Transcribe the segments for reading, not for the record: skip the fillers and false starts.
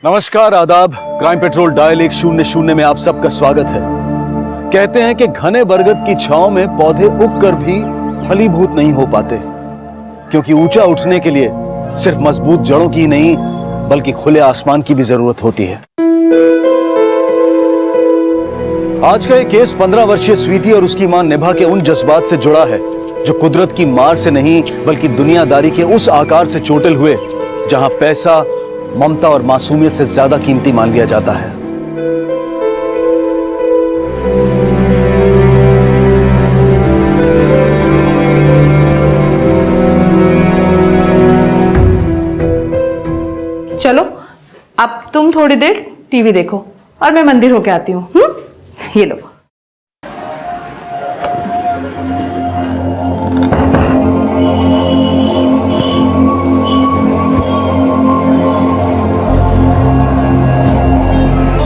नमस्कार, आदाब। Crime petrol dial 100 में आप सबका स्वागत है। कहते हैं कि घने बरगद की छांव में पौधे उगकर भी फलीभूत नहीं हो पाते, क्योंकि ऊंचा उठने के लिए सिर्फ मजबूत जड़ों की नहीं बल्कि खुले आसमान की भी जरूरत होती है। आज का ये केस 15 वर्षीय स्वीटी और उसकी मां निभा के उन जज्बात से जुड़ा है जो कुदरत की मार से नहीं बल्कि दुनियादारी के उस आकार से चोटिल हुए जहां पैसा, ममता और मासूमियत से ज्यादा कीमती मान लिया जाता है। चलो अब तुम थोड़ी देर टीवी देखो और मैं मंदिर होके आती हूँ। ये लो।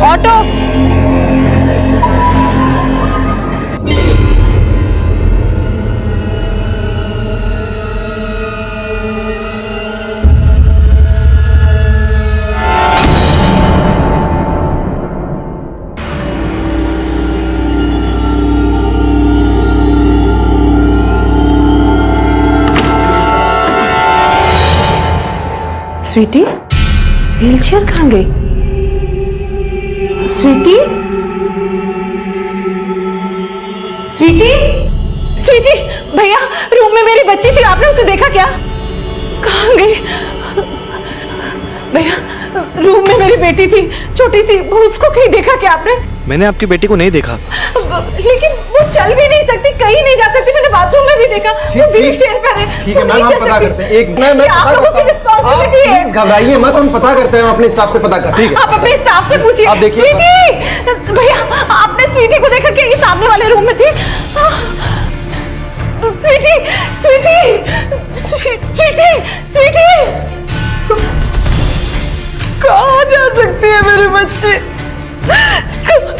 ऑटो। स्वीटी, व्हीलचेयर कहाँ गई? स्वीटी, स्वीटी, स्वीटी, भैया रूम में मेरी बच्ची थी, आपने उसे देखा क्या? कहाँ गई? भैया रूम में मेरी बेटी थी, छोटी सी, उसको कहीं देखा क्या आपने? मैंने आपकी बेटी को नहीं देखा। लेकिन वो चल भी नहीं सकती, कहीं नहीं जा सकती, मैंने बाथरूम में भी देखा। वो व्हीलचेयर पर है। ठीक है मैम, हम पता करते हैं। एक मैं आप लोगों की रिस्पांसिबिलिटी है। घबराइए मत, हम पता करते हैं, अपने स्टाफ से पता करते हैं। आप अपने स्टाफ से पूछिए। आप देखिए। स्वीटी, भैया आपने स्वीटी को देखा क्या? ये सामने वाले रूम में थी। स्वीटी, स्वीटी, स्वीटी, स्वीटी, कहाँ जा सकती है मेरे बच्चे?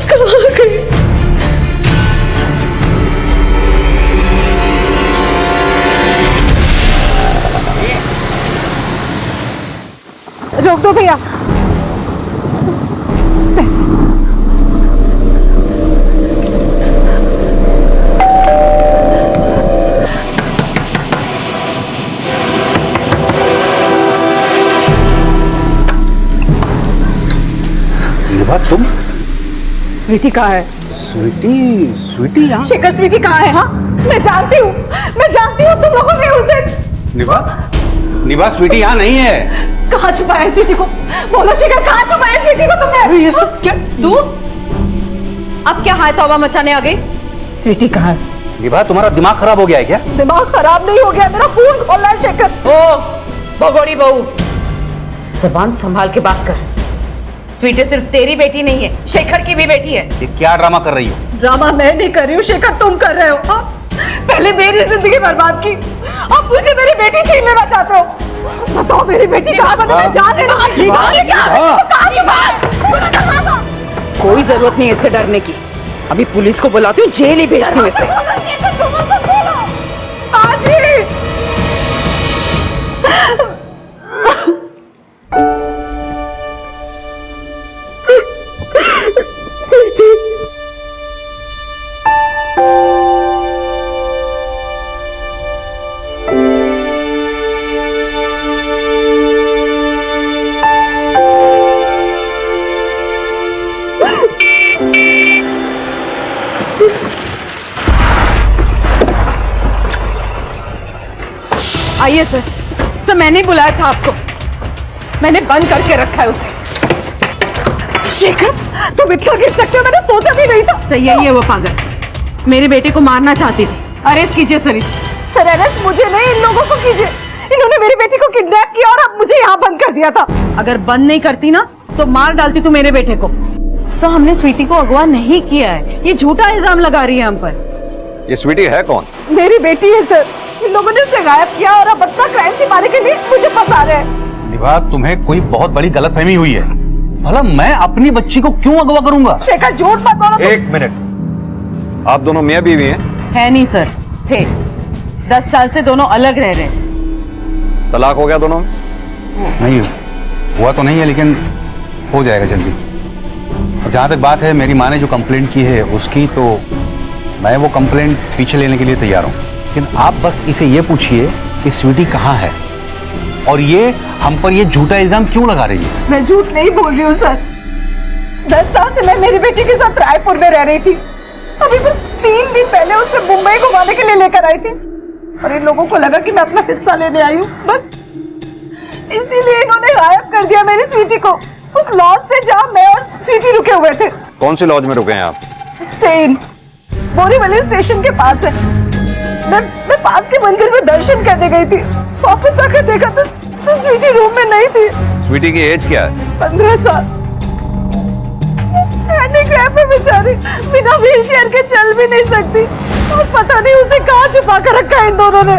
कहाँ गई? रोक दो भैया। निभा, तुम? स्वीटी कहाँ है? स्वीटी यहाँ? शेखर, स्वीटी कहाँ है? हाँ मैं जानती हूँ तुम लोगों ने उसे। निभा, स्वीटी यहाँ नहीं है। कहाँ छुपाया है स्वीटी को? बोलो शेखर, कहाँ छुपाया है स्वीटी को तुमने? ये सब क्या? तू अब क्या हाय तौबा मचाने आ गई? स्वीटी कहाँ है? निभा, तुम्हारा दिमाग खराब हो गया है क्या? दिमाग खराब नहीं हो गया, मेरा खून खोलना है शेखर। ओ भगोड़ी बहू, जबान संभाल के बात कर। स्वीटी सिर्फ तेरी बेटी नहीं है, शेखर की भी बेटी है। ये क्या ड्रामा कर रही हो? ड्रामा मैं नहीं कर रही हूँ शेखर, तुम कर रहे हो। हाँ? पहले मेरी जिंदगी बर्बाद की, अब मुझे मेरी बेटी छीन लेना चाहते हो। बताओ मेरी बेटी कहाँ है? मैं जान लेना। कोई जरूरत नहीं है इससे डरने की। अभी पुलिस को बुलाती हूँ, जेल ही भेजती हूँ इसे। आइए सर। सर मैंने बुलाया था आपको, मैंने बंद करके रखा है उसे। शेखर तुम इतना गिर सकते हो, मैंने सोचा भी नहीं था। सही है वो पागल मेरी बेटी को मारना चाहती थी। अरेस्ट कीजिए सर इसे। सर अरेस्ट मुझे नहीं, इन लोगों को कीजिए। इन्होंने मेरी बेटी को किडनैप किया और अब मुझे यहाँ बंद कर दिया था। अगर बंद नहीं करती ना तो मार डालती तू मेरे बेटे को। सर हमने स्वीटी को अगवा नहीं किया है, ये झूठा इल्जाम लगा रही है हम पर। ये स्वीटी है कौन? मेरी बेटी है सर, इन लोगों ने उसे गायब किया और अब अपना क्राइम से मारने के लिए मुझे फंसा रहे हैं। निभा, तुम्हें कोई बहुत बड़ी गलतफहमी हुई है। भला मैं अपनी बच्ची को क्यों अगवा करूंगा? शेखर झूठ मत बोलो। एक मिनट, आप दोनों मियां बीवी हैं? है नहीं सर, थे 10 साल से दोनों अलग रह रहे हैं। तलाक हो गया दोनों? नहीं हुआ तो नहीं है, लेकिन हो जाएगा जल्दी। और जहाँ तक बात है मेरी माँ ने जो कंप्लेंट की है उसकी, तो मैं वो कंप्लेंट पीछे लेने के लिए तैयार हूँ। लेकिन आप बस इसे ये पूछिए कि स्वीटी कहाँ है और ये हम पर ये झूठा इल्जाम क्यों लगा रही है। मैं झूठ नहीं बोल रही हूँ सर। 10 साल से मैं मेरी बेटी के साथ रायपुर में रह रही थी। अभी बस 3 दिन पहले उसे मुंबई घुमाने के लिए लेकर आई थी और इन लोगों को लगा कि मैं अपना हिस्सा लेने आई हूँ, बस इसीलिए इन्होंने गायब कर दिया मेरी स्वीटी को उस लॉज से जहाँ मैं और स्वीटी रुके हुए थे। कौन सी लॉज में रुके हैं आप? स्टेन बोरीवली स्टेशन के पास है। मैं पास के मंदिर में दर्शन करने गई थी। वापस आकर देखा तो स्वीटी रूम में नहीं थी। स्वीटी की एज क्या है? 15 साल। हैंडीकैप है बेचारी, बिना व्हीलचेयर के चल भी नहीं सकती और पता नहीं उसे कहाँ छुपा कर रखा है इन दोनों ने।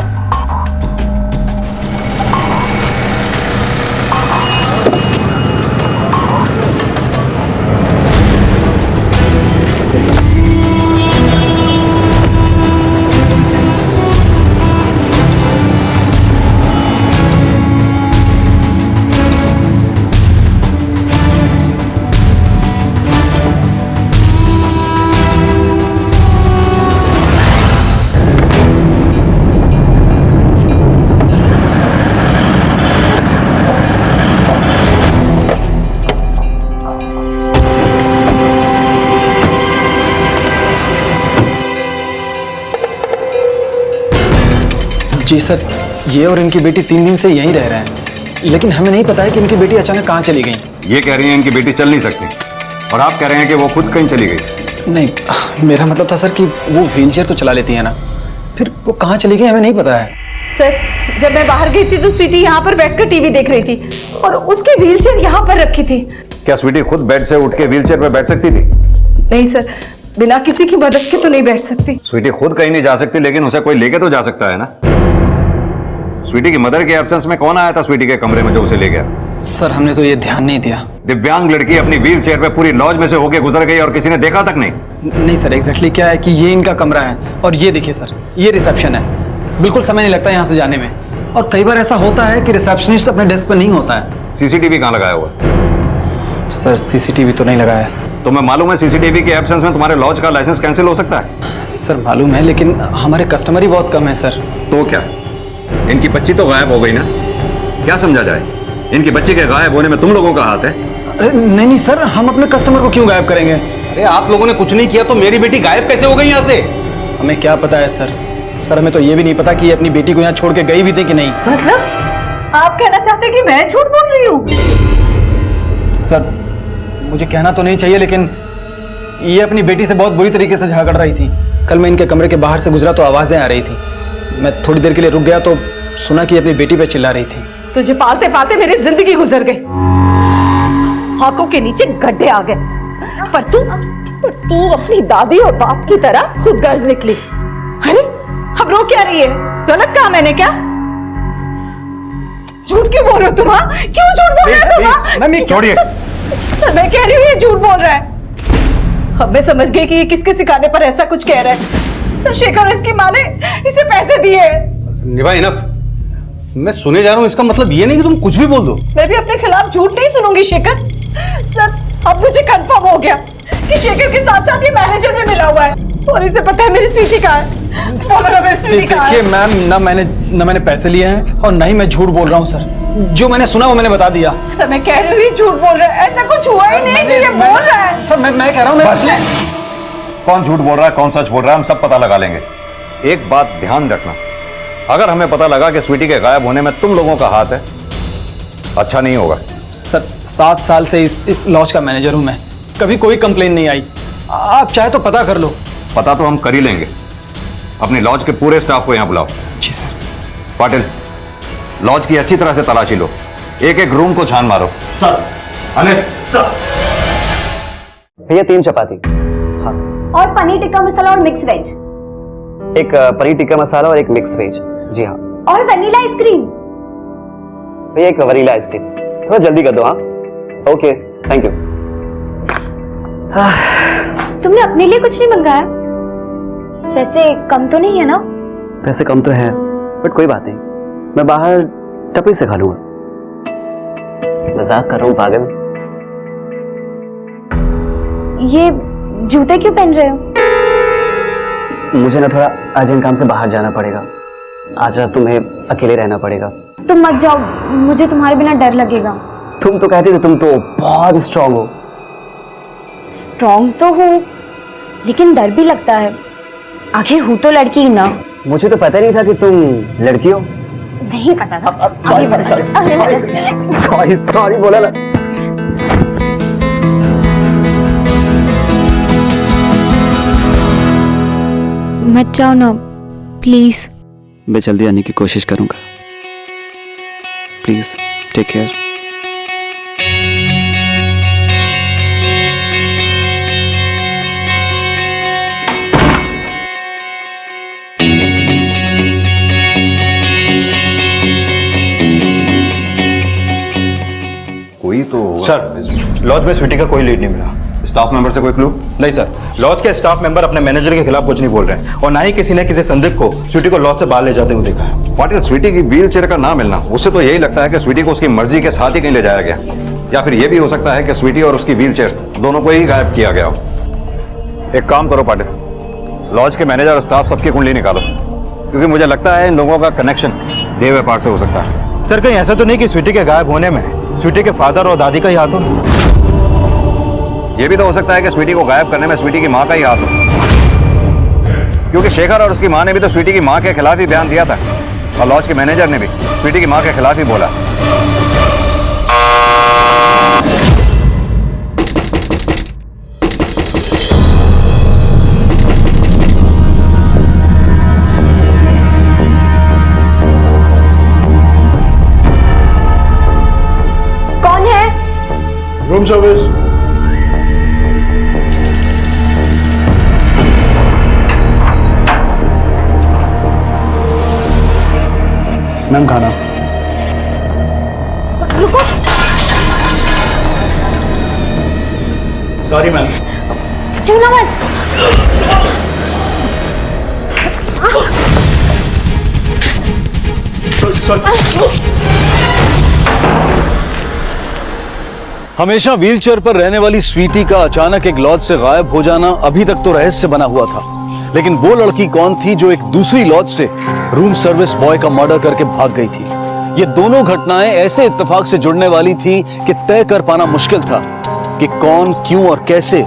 जी सर, ये और इनकी बेटी 3 दिन से यहीं रह रहे हैं, लेकिन हमें नहीं पता है कि इनकी बेटी अचानक कहाँ चली गई। ये कह रही हैं इनकी बेटी चल नहीं सकती और आप कह रहे हैं कि वो खुद कहीं चली गई। नहीं, मेरा मतलब था सर कि वो व्हीलचेयर तो चला लेती है ना, फिर वो कहाँ चली गई हमें नहीं पता है। सर, जब मैं बाहर गई थी तो स्वीटी यहाँ पर बैठकर टीवी देख रही थी और उसकी व्हीलचेयर यहाँ पर रखी थी। क्या स्वीटी खुद बेड से उठ के व्हीलचेयर पे बैठ सकती थी? नहीं सर, बिना किसी की मदद के तो नहीं बैठ सकती। स्वीटी खुद कहीं नहीं जा सकती, लेकिन उसे कोई लेके तो जा सकता है ना। स्वीटी की मदर के एब्सेंस में कौन आया था स्वीटी के कमरे में जो उसे ले गया? सर, हमने तो ये ध्यान नहीं दिया। दिव्यांग लड़की अपनी व्हील चेयर पे पूरी लॉज में से होके गुजर गई और किसी ने देखा तक नहीं। नहीं सर, एग्जैक्टली क्या है कि ये इनका कमरा है और ये देखिए सर, ये रिसेप्शन है। बिल्कुल समय नहीं लगता यहाँ से जाने में, और कई बार ऐसा होता है कि रिसेप्शनिस्ट अपने डेस्क पर नहीं होता है। सीसीटीवी कहाँ लगाया हुआ? सर, सीसीटीवी तो नहीं लगाया है। तुम्हें मालूम है सीसीटीवी के एब्सेंस में तुम्हारे लॉज का लाइसेंस कैंसिल हो सकता है? सर मालूम है, लेकिन हमारे कस्टमर ही बहुत कम है सर। तो क्या इनकी बच्ची तो गायब हो गई ना? क्या समझा जाए? इनकी बच्ची के गायब होने में तुम लोगों का हाथ है? अरे नहीं नहीं सर, हम अपने कस्टमर को क्यों गायब करेंगे? अरे आप लोगों ने कुछ नहीं किया तो मेरी बेटी गायब कैसे हो गई यहाँ से? हमें क्या पता है सर। सर, हमें तो ये भी नहीं पता कि ये अपनी बेटी को यहाँ छोड़ के गई भी थी कि नहीं। मतलब आप कहना चाहते हैं कि मैं झूठ बोल रही हूँ? सर, मुझे कहना तो नहीं चाहिए, लेकिन ये अपनी बेटी से बहुत बुरी तरीके से झगड़ रही थी। कल मैं इनके कमरे के बाहर से गुजरा तो आवाजें आ रही थी। मैं थोड़ी देर के लिए रुक गया तो सुना कि अपनी बेटी पे चिल्ला रही थी। तुझे पालते पालते मेरी जिंदगी गुजर गई, हाथों के नीचे गड्ढे आ गए, पर तू अपनी दादी और बाप की तरह खुद गर्ज निकली। अरे अब रो क्या रही है? गलत कहा मैंने क्या? झूठ क्यों बोल रहे हो तुम? क्यों झूठ बोल रहे हो तुम? छोड़िए। सर, मैं कह रही हूँ ये झूठ बोल रहा है। अब मैं समझ गई कि ये किसके सिखाने पर ऐसा कुछ कह रहा है। सर, शेखर और इसकी माँ ने इसे पैसे दिए। निभा इनफ, मैं सुने जा रहा हूँ, इसका मतलब ये नहीं कि तुम कुछ भी बोल दो। मैं भी अपने खिलाफ झूठ नहीं सुनूंगी शेखर। सर, अब मुझे कंफर्म हो गया कि शेखर के साथ साथ ये मैनेजर भी मिला हुआ है और इसे पता है मेरी स्वीटी कहाँ है। बोलो ना, मेरी स्वीटी कहाँ है? देखिए मैम, ना मैंने पैसे लिए हैं और ना ही मैं झूठ बोल रहा हूँ सर। जो मैंने सुना वो मैंने बता दिया। सर, मैं कह रही हूँ ये झूठ बोल रहा है। ऐसा कुछ हुआ ही नहीं जो ये बोल रहा है। सर, मैं कह रहा हूँ कौन झूठ बोल रहा है कौन सच बोल रहा है हम सब पता लगा लेंगे। एक बात ध्यान रखना, अगर हमें पता लगा कि स्वीटी के गायब होने में तुम लोगों का हाथ है, अच्छा नहीं होगा। सर, 7 साल से इस लॉज का मैनेजर हूं मैं, कभी कोई कंप्लेन नहीं आई। आप चाहे तो पता कर लो। पता तो हम कर ही लेंगे। अपनी लॉज के पूरे स्टाफ को यहाँ बुलाओ। जी सर। पाटिल, लॉज की अच्छी तरह से तलाशी लो, एक एक रूम को छान मारो। सर। अनिल सर। भैया 3 चपाती। हाँ। और पनीर टिक्का मसाला और मिक्स वेज। एक पनीर टिक्का मसाला और एक मिक्स वेज। जी हाँ। और वनीला आइसक्रीम। भैया एक वनीला आइसक्रीम, थोड़ा जल्दी कर दो। हाँ ओके, थैंक यू। तुमने अपने लिए कुछ नहीं मंगाया? वैसे कम तो नहीं है ना? पैसे कम तो है, बट कोई बात नहीं, मैं बाहर टपरी से खा लूंगा। मजाक कर रहा हूँ पागल। ये जूते क्यों पहन रहे हो? मुझे ना थोड़ा अर्जेंट काम से बाहर जाना पड़ेगा। आज रात तुम्हें अकेले रहना पड़ेगा। तुम मत जाओ, मुझे तुम्हारे बिना डर लगेगा। तुम तो कहती थी तुम तो बहुत स्ट्रांग हो। स्ट्रांग तो हूँ, लेकिन डर भी लगता है। आखिर हूँ तो लड़की ही ना। मुझे तो पता नहीं था कि तुम लड़की हो। नहीं पता था। सॉरी बोला ना। मत जाओ ना प्लीज। मैं जल्दी आने की कोशिश करूंगा। Please take care. कोई तो होगा। सर, लॉज में स्वीटी का कोई लीड नहीं मिला। स्टाफ मेंबर से कोई क्लू? नहीं सर, लॉज के स्टाफ मेंबर अपने मैनेजर के खिलाफ कुछ नहीं बोल रहे हैं और ना ही किसी ने किसी संदिग्ध को स्वीटी को लॉज से बाहर ले जाते हुए देखा है। पाटिल, स्वीटी की व्हील चेयर का ना मिलना, उससे तो यही लगता है कि स्वीटी को उसकी मर्जी के साथ ही कहीं ले जाया गया, या फिर यह भी हो सकता है कि स्वीटी और उसकी व्हील चेयर दोनों को ही गायब किया गया हो। एक काम करो पाटिल, लॉज के मैनेजर और स्टाफ सबकी कुंडली निकालो, क्योंकि मुझे लगता है इन लोगों का कनेक्शन देह व्यापार से हो सकता है। सर, कहीं ऐसा तो नहीं कि स्वीटी के गायब होने में स्वीटी के फादर और दादी का ही हाथ हो? यह भी तो हो सकता है कि स्वीटी को गायब करने में स्वीटी की मां का ही हाथ हो, क्योंकि शेखर और उसकी मां ने भी तो स्वीटी की मां के खिलाफ ही बयान दिया था, और लॉज के मैनेजर ने भी स्वीटी की मां के खिलाफ ही बोला। कौन है? Room service. मैम खाना। रुको। Sorry ma'am. छूना मत। हमेशा व्हीलचेयर पर रहने वाली स्वीटी का अचानक एक लॉज से गायब हो जाना अभी तक तो रहस्य बना हुआ था, लेकिन वो लड़की कौन थी जो एक दूसरी लॉज से रूम सर्विस बॉय का मर्डर करके भाग गई थी? ये दोनों घटनाएं ऐसे इत्तेफाक से जुड़ने वाली थी कि तय कर पाना मुश्किल था कि कौन, क्यों और कैसे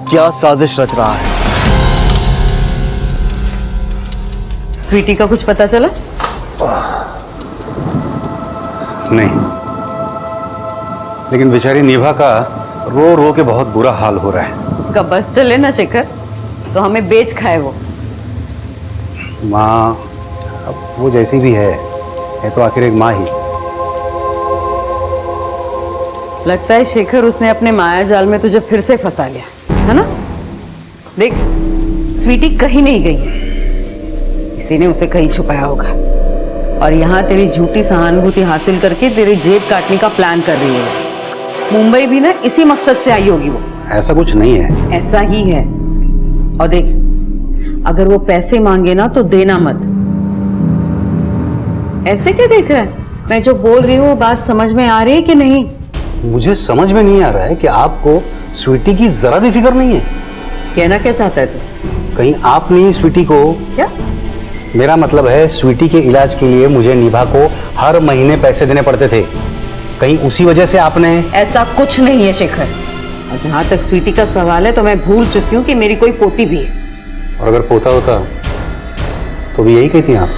क्या साजिश रच रहा है। स्वीटी का कुछ पता चला? नहीं, लेकिन बेचारी निभा का रो रो के बहुत बुरा हाल हो रहा है। उसका बस चले ना शेखर, तो हमें बेच खाए वो। माँ, अब वो जैसी भी है तो आखिर एक माँ ही। लगता है शेखर उसने अपने माया जाल में तुझे फिर से फंसा लिया है ना? देख, स्वीटी कहीं नहीं गई है, किसी ने उसे कहीं छुपाया होगा, और यहाँ तेरी झूठी सहानुभूति हासिल करके तेरी जेब काटने का प्लान कर रही है। मुंबई भी ना इसी मकसद से आई होगी वो। ऐसा कुछ नहीं है। ऐसा ही है। और देख, अगर वो पैसे मांगे ना तो देना मत। ऐसे क्या देख रहा है? मैं जो बोल रही हूँ वो बात समझ में आ रही है कि नहीं? मुझे समझ में नहीं आ रहा है कि आपको स्वीटी की जरा भी फिक्र नहीं है। कहना क्या चाहता है तू? कहीं आप नहीं स्वीटी को? क्या? मेरा मतलब है, स्वीटी के इलाज के लिए मुझे निभा को हर महीने पैसे देने पड़ते थे, कहीं उसी वजह से आपने? ऐसा कुछ नहीं है शेखर, और जहां तक स्वीटी का सवाल है तो मैं भूल चुकी हूँ कि मेरी कोई पोती भी है। और अगर पोता होता तो भी यही कहती आप?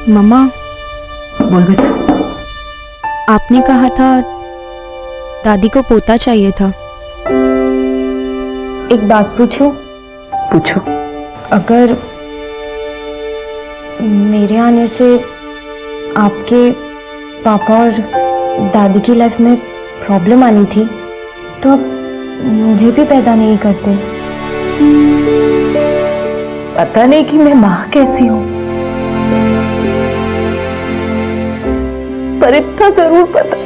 मम्मा, बोल बेटा। आपने कहा था दादी को पोता चाहिए था। एक बात पूछूं? पूछो। अगर मेरे आने से आपके पापा और दादी की लाइफ में प्रॉब्लम आनी थी तो अब मुझे भी पैदा नहीं करते। पता नहीं कि मैं माँ कैसी हूँ, पर इतना जरूर पता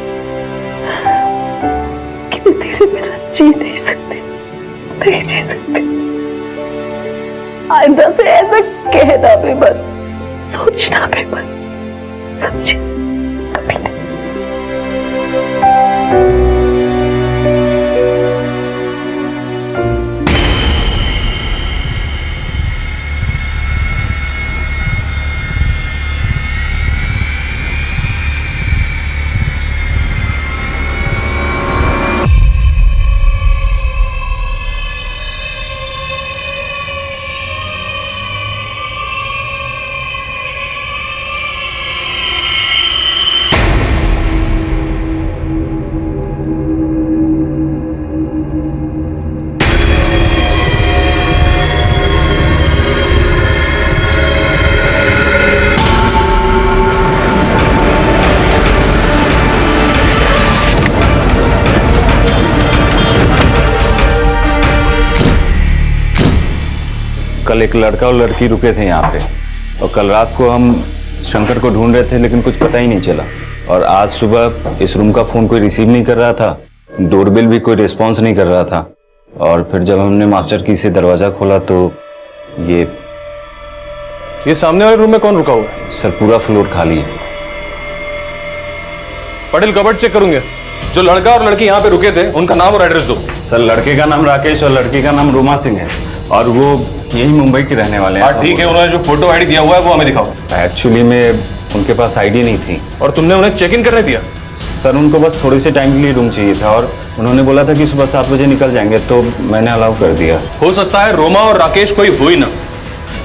कि मैं तेरे बिना जी नहीं सकती, नहीं जी सकती। आइंदा से ऐसा कहना भी मत, सोचना भी मत, समझे? कभी नहीं। कल एक लड़का और लड़की रुके थे यहाँ पे, और कल रात को हम शंकर को ढूंढ रहे थे लेकिन कुछ पता ही नहीं चला। और आज सुबह इस रूम का फोन कोई रिसीव नहीं कर रहा था, डोरबेल भी कोई रिस्पॉन्स नहीं कर रहा था। और फिर जब हमने मास्टर की से दरवाजा खोला तो ये सामने वाले रूम में कौन रुका हुआ है? सर पूरा फ्लोर खाली है। पटेल कबर्ड चेक करूंगे। जो लड़का और लड़की यहाँ पे रुके थे उनका नाम और एड्रेस दो। सर लड़के का नाम राकेश और लड़की का नाम रोमा सिंह है, और वो यही मुंबई के रहने वाले हैं। ठीक है, उन्होंने जो फोटो आईडी दिया हुआ है वो हमें दिखाओ। एक्चुअली में उनके पास आईडी नहीं थी। और तुमने उन्हें चेक इन करने दिया? सर उनको बस थोड़े से टाइम के लिए रूम चाहिए था, और उन्होंने बोला था कि सुबह 7 बजे निकल जाएंगे, तो मैंने अलाउ कर दिया। हो सकता है रोमा और राकेश कोई हो ही ना,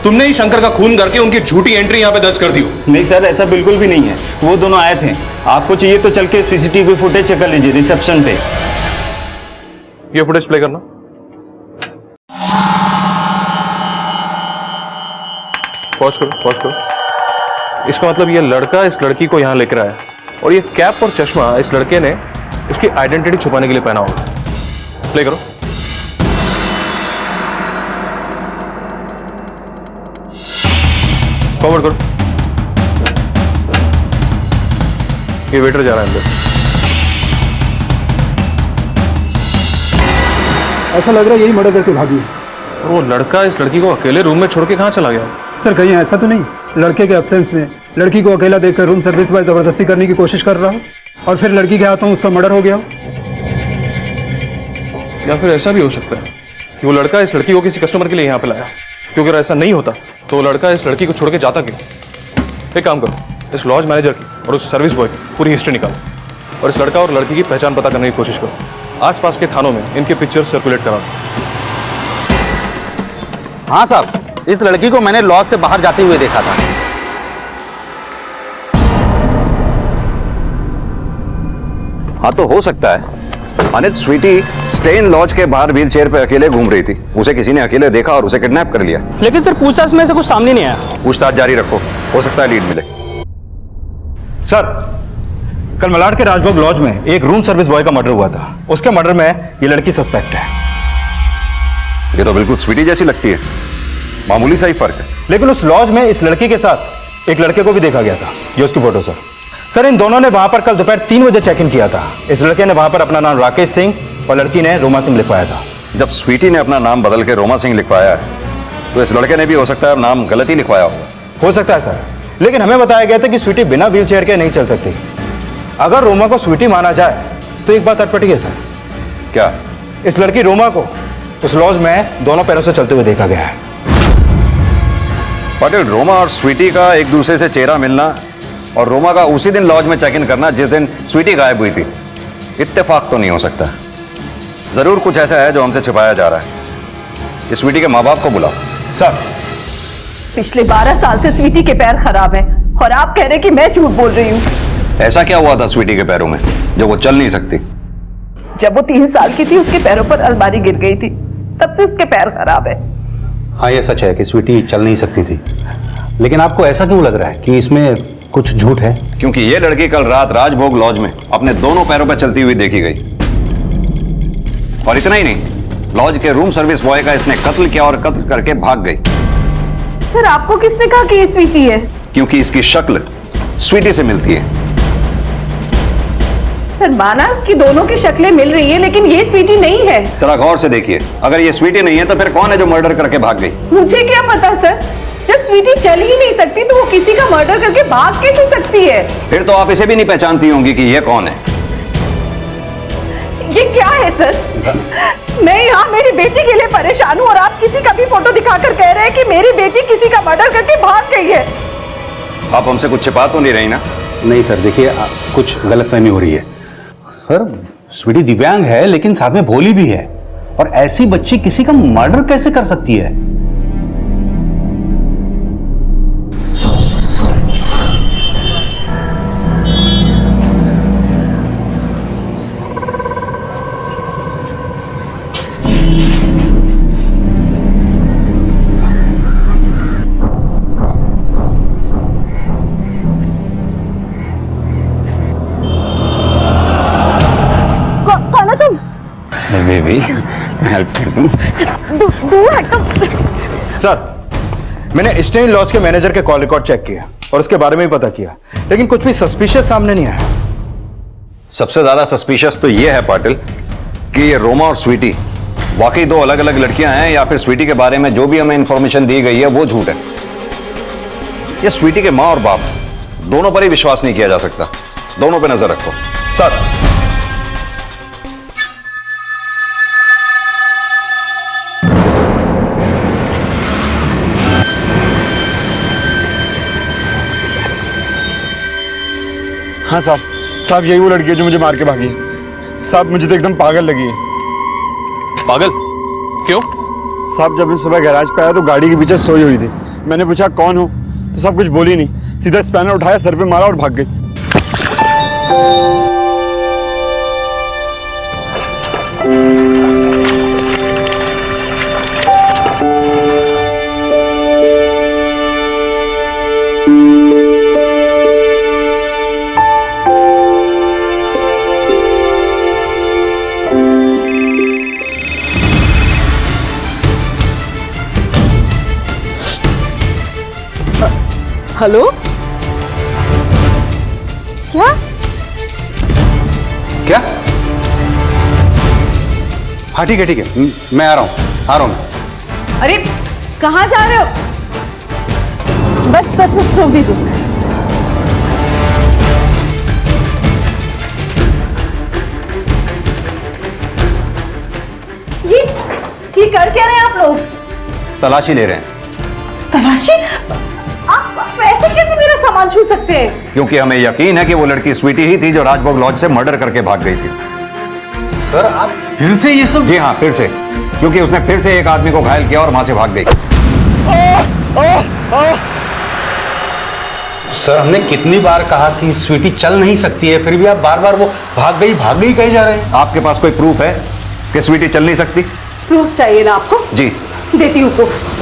तुमने ही शंकर का खून करके उनकी झूठी एंट्री यहाँ पे दर्ज कर दी हो। नहीं सर, ऐसा बिल्कुल भी नहीं है। वो दोनों आए थे। आपको चाहिए तो चल के सीसीटीवी फुटेज चेक कर लीजिए रिसेप्शन पे। ये फुटेज प्ले करना। पॉज करो। इसका मतलब ये लड़का इस लड़की को यहाँ लेकर आया, और ये कैप और चश्मा इस लड़के ने उसकी आइडेंटिटी छुपाने के लिए पहना होगा। प्ले करो। फॉरवर्ड करो। ये वेटर जा रहा है अंदर। ऐसा लग रहा है यही मर्डर करके भागी है। वो लड़का इस लड़की को अकेले रूम में छोड़ के कहाँ चला गया? सर कहीं ऐसा तो नहीं लड़के के एब्सेंस में लड़की को अकेला देखकर रूम सर्विस बॉय जबरदस्ती करने की कोशिश कर रहा हो, और फिर लड़की के हाथों उसका मर्डर हो गया हो? या फिर ऐसा भी हो सकता है कि वो लड़का इस लड़की को किसी कस्टमर के लिए यहाँ पे लाया, क्योंकि अगर ऐसा नहीं होता तो वो लड़का इस लड़की को छोड़ के जाता क्यों? एक काम करो, इस लॉज मैनेजर की और उस सर्विस बॉय की पूरी हिस्ट्री निकालो, और इस लड़का और लड़की की पहचान पता करने की कोशिश करो। आसपास के थानों में इनके पिक्चर सर्कुलेट करा। हाँ साहब, इस लड़की को मैंने लॉज से बाहर जाते हुए देखा था। हाँ तो हो सकता है अनित स्वीटी स्टे इन लॉज के बाहर व्हील चेयर पे अकेले घूम रही थी, उसे किसी ने अकेले देखा और उसे किडनैप कर लिया। लेकिन सर पूछताछ में से कुछ सामने नहीं आया। पूछताछ जारी रखो, हो सकता है लीड मिले। सर कल मलाड के राजभोग लॉज में एक रूम सर्विस बॉय का मर्डर हुआ था। उसके मर्डर में ये लड़की सस्पेक्ट है। ये तो बिल्कुल स्वीटी जैसी लगती है, मामूली सा ही फर्क है। लेकिन उस लॉज में इस लड़की के साथ एक लड़के को भी देखा गया था। ये उसकी फोटो सर इन दोनों ने वहां पर कल दोपहर 3 बजे चेक इन किया था। इस लड़के ने वहां पर अपना नाम राकेश सिंह और लड़की ने रोमा सिंह लिखवाया था। जब स्वीटी ने अपना नाम बदल के रोमा सिंह लिखवाया है तो इस लड़के ने भी हो सकता है नाम गलत ही लिखवाया हो सकता है सर, लेकिन हमें बताया गया था कि स्वीटी बिना व्हील चेयर के नहीं चल सकती। अगर रोमा को स्वीटी माना जाए तो एक बात अटपटी है सर। क्या? इस लड़की रोमा को उस लॉज में दोनों पैरों से चलते हुए देखा गया है। पटेल, रोमा और स्वीटी का एक दूसरे से चेहरा मिलना और रोमा का उसी दिन लॉज में चेक इन करना जिस दिन स्वीटी गायब हुई थी, इत्तेफाक तो नहीं हो सकता। जरूर कुछ ऐसा है जो हमसे छिपाया जा रहा है। इस स्वीटी के माँ बाप को बुलाओ। सर पिछले 12 साल से स्वीटी के पैर खराब हैं और आप कह रहे हैं कि मैं झूठ बोल रही हूँ। ऐसा क्या हुआ था स्वीटी के पैरों में जो वो चल नहीं सकती? जब वो 3 साल की थी उसके पैरों पर अलमारी गिर गई थी, तब से उसके पैर खराब है। हाँ ये सच है कि स्वीटी चल नहीं सकती थी, लेकिन आपको ऐसा क्यों लग रहा है कि इसमें कुछ झूठ है? क्योंकि ये लड़की कल रात राजभोग लॉज में अपने दोनों पैरों पर चलती हुई देखी गई। और इतना ही नहीं, लॉज के रूम सर्विस बॉय का इसने कत्ल किया और कत्ल करके भाग गई। सर आपको किसने कहा कि ये स्वीटी है? क्योंकि इसकी शक्ल स्वीटी से मिलती है। सर माना कि दोनों की शक्लें मिल रही है, लेकिन ये स्वीटी नहीं है। जरा गौर से देखिए, अगर ये स्वीटी नहीं है तो फिर कौन है जो मर्डर करके भाग गई? मुझे क्या पता सर, जब स्वीटी चल ही नहीं सकती तो वो किसी का मर्डर करके भाग कैसे सकती है? फिर तो आप इसे भी नहीं पहचानती होंगी कि ये कौन है। ये क्या है सर? मैं यहाँ मेरी बेटी के लिए परेशान हूँ और आप किसी का भी फोटो दिखाकर कह रहे हैं कि मेरी बेटी किसी का मर्डर करके भाग गई है। आप हमसे कुछ छिपा तो नहीं रही ना? नहीं सर, देखिए कुछ गलतफहमी हो रही है। सर स्वीटी दिव्यांग है लेकिन साथ में भोली भी है, और ऐसी बच्ची किसी का मर्डर कैसे कर सकती है? बेबी हेल्प कर दूं? दूर हटो। सर मैंने स्टेन लॉज के मैनेजर के कॉल रिकॉर्ड चेक किया और उसके बारे में भी पता किया, लेकिन कुछ भी सस्पिशियस सामने नहीं आया। सबसे ज्यादा सस्पिशियस तो यह है पाटिल कि ये रोमा और स्वीटी वाकई दो अलग अलग लड़कियां हैं, या फिर स्वीटी के बारे में जो भी हमें इंफॉर्मेशन दी गई है वो झूठ है। ये स्वीटी के माँ और बाप दोनों पर ही विश्वास नहीं किया जा सकता। दोनों पे नजर रखो। सर, हाँ साहब, साहब यही वो लड़की है जो मुझे मार के भागी है। साहब मुझे तो एकदम पागल लगी है। पागल क्यों? साहब जब मैं सुबह गैराज पे आया तो गाड़ी के पीछे सोई हुई थी। मैंने पूछा कौन हो, तो सब कुछ बोली नहीं, सीधा स्पैनर उठाया, सर पे मारा और भाग गई। हेलो, क्या क्या? हाँ ठीक है, मैं आ रहा हूँ मैं। अरे कहाँ जा रहे हो? बस रोक दीजिए। ये कर क्या रहे हैं आप लोग? तलाशी ले रहे हैं। तलाशी? आप ऐसे कैसे मेरा सामान छू सकते हैं? क्योंकि हमें यकीन है कि वो लड़की स्वीटी ही थी जो राजभोग लॉज से मर्डर करके भाग गई थी। सर आप फिर से ये सब? जी हाँ, फिर से, क्योंकि उसने फिर से एक आदमी को घायल किया और वहां से भाग गई। सर हमने कितनी बार कहा थी स्वीटी चल नहीं सकती है, फिर भी आप बार बार वो भाग गई कहे जा रहे हैं। आपके पास कोई प्रूफ है कि स्वीटी चल नहीं सकती? प्रूफ चाहिए ना आपको? जी देती हूँ प्रूफ।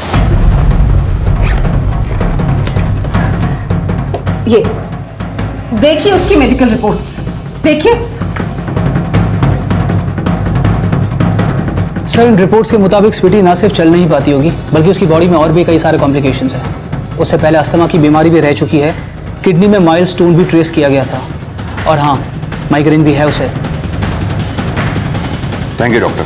ये देखिए उसकी मेडिकल रिपोर्ट्स, देखिए। सर इन रिपोर्ट्स के मुताबिक स्वीटी ना सिर्फ चल नहीं पाती होगी, बल्कि उसकी बॉडी में और भी कई सारे कॉम्प्लिकेशंस हैं। उससे पहले अस्थमा की बीमारी भी रह चुकी है, किडनी में माइलस्टोन भी ट्रेस किया गया था, और हाँ माइग्रेन भी है उसे। Thank you doctor.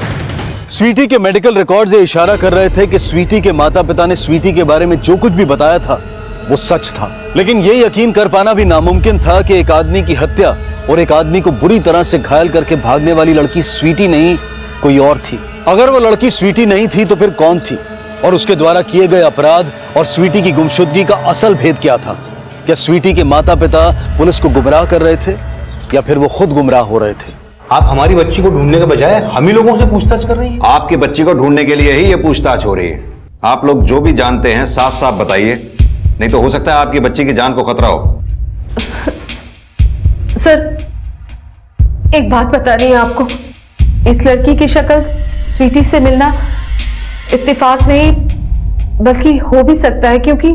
स्वीटी के मेडिकल रिकॉर्ड्स ये इशारा कर रहे थे कि स्वीटी के माता पिता ने स्वीटी के बारे में जो कुछ भी बताया था वो सच था, लेकिन ये यकीन कर पाना भी नामुमकिन था कि एक आदमी की हत्या और एक आदमी को बुरी तरह से घायल करके भागने वाली लड़की स्वीटी नहीं कोई और थी। अगर वो लड़की स्वीटी नहीं थी तो फिर कौन थी, और उसके द्वारा किए गए अपराध और स्वीटी की गुमशुदगी का असल भेद क्या था? क्या स्वीटी के माता पिता पुलिस को गुमराह कर रहे थे या फिर वो खुद गुमराह हो रहे थे? आप हमारी बच्ची को ढूंढने के बजाय हम ही लोगों से पूछताछ कर रही हैं। आपकी बच्ची को ढूंढने के लिए ही ये पूछताछ हो रही है। आप लोग जो भी जानते हैं साफ साफ बताइए, नहीं तो हो सकता है आपकी बच्ची की जान को खतरा हो। सर, एक बात बतानी है आपको, इस लड़की की शक्ल स्वीटी से मिलना इत्तेफाक नहीं बल्कि हो भी सकता है, क्योंकि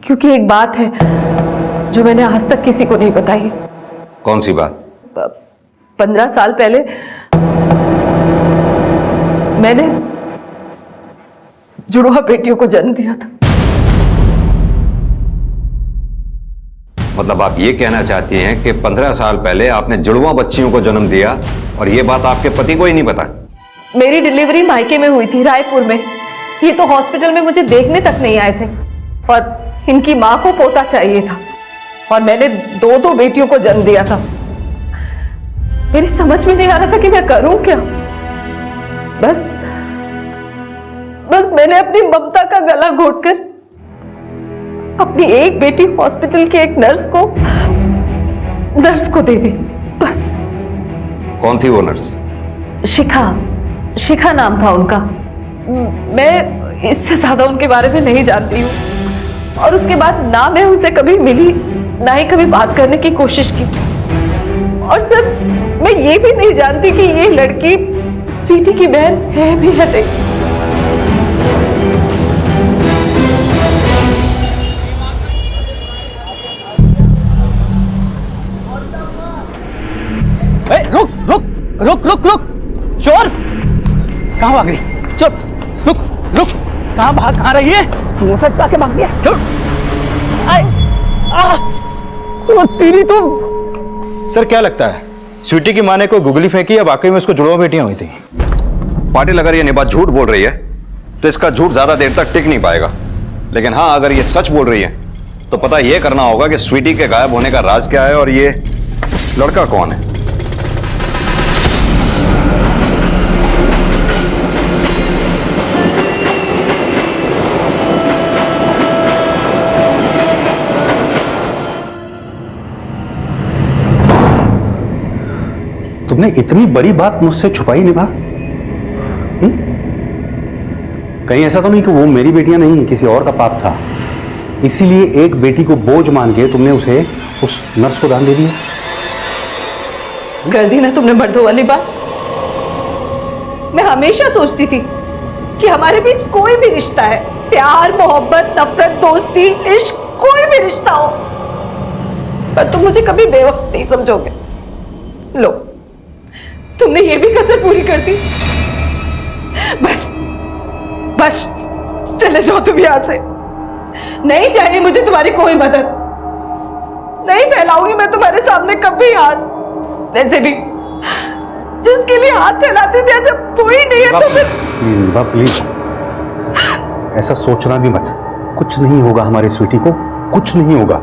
क्योंकि एक बात है जो मैंने आज तक किसी को नहीं बताई। कौन सी बात? 15 साल पहले मैंने जुड़वा बेटियों को जन्म दिया था। मतलब आप ये कहना चाहती हैं कि 15 साल पहले आपने जुड़वा बच्चियों को जन्म दिया और ये बात आपके पति को ही नहीं पता? मेरी डिलीवरी मायके में हुई थी, रायपुर में। ये तो हॉस्पिटल में मुझे देखने तक नहीं आए थे, और इनकी मां को पोता चाहिए था, और मैंने दो बेटियों को जन्म दिया था। मेरी समझ में नहीं आ रहा था कि मैं करूं क्या। बस मैंने अपनी ममता का गला घोटकर अपनी एक बेटी हॉस्पिटल के एक नर्स को दे दी, बस। कौन थी वो नर्स? शिखा नाम था उनका। मैं इससे ज्यादा उनके बारे में नहीं जानती हूँ, और उसके बाद ना मैं उनसे कभी मिली, ना ही कभी बात करने की कोशिश की। और सर, मैं ये भी नहीं जानती कि ये लड़की स्वीटी की बहन है भी या नहीं। रुक रुक रुक रुक रुक, चोर कहाँ भाग गई? चुप, रुक रुक, कहाँ रही है? मुंह से के भाग गया। चुप। तेरी तो। सर क्या लगता है स्वीटी की माँ ने कोई गुगली फेंकी या वाकई में उसको जुड़वा बेटियां हुई थी? पाटिल, अगर ये निभा झूठ बोल रही है तो इसका झूठ ज्यादा देर तक टिक नहीं पाएगा। लेकिन हाँ, अगर ये सच बोल रही है तो पता यह करना होगा कि स्वीटी के गायब होने का राज क्या है और ये लड़का कौन है। तुमने इतनी बड़ी बात मुझसे छुपाई निभा? कहीं ऐसा तो नहीं कि वो मेरी बेटियां नहीं, किसी और का पाप था, इसीलिए एक बेटी को बोझ मान के तुमने उसे उस नर्स को दान दे दिया? कर दी ना तुमने मर्दों वाली बात। मैं हमेशा सोचती थी कि हमारे बीच कोई भी रिश्ता है, प्यार, मोहब्बत, नफरत, दोस्ती, इश्क, कोई भी रिश्ता हो, पर तुम मुझे कभी बेवकूफ नहीं समझोगे। लो, तुमने ये भी कसर पूरी कर दी। बस बस चले जाओ तुम यहां से। नहीं चाहिए मुझे तुम्हारी कोई मदद। नहीं फैलाऊंगी मैं तुम्हारे सामने कभी हाथ। वैसे भी जिसके लिए हाथ फैलाते थे जब कोई नहीं है तो फिर। प्लीज प्लीज, ऐसा सोचना भी मत। कुछ नहीं होगा हमारे स्वीटी को, कुछ नहीं होगा।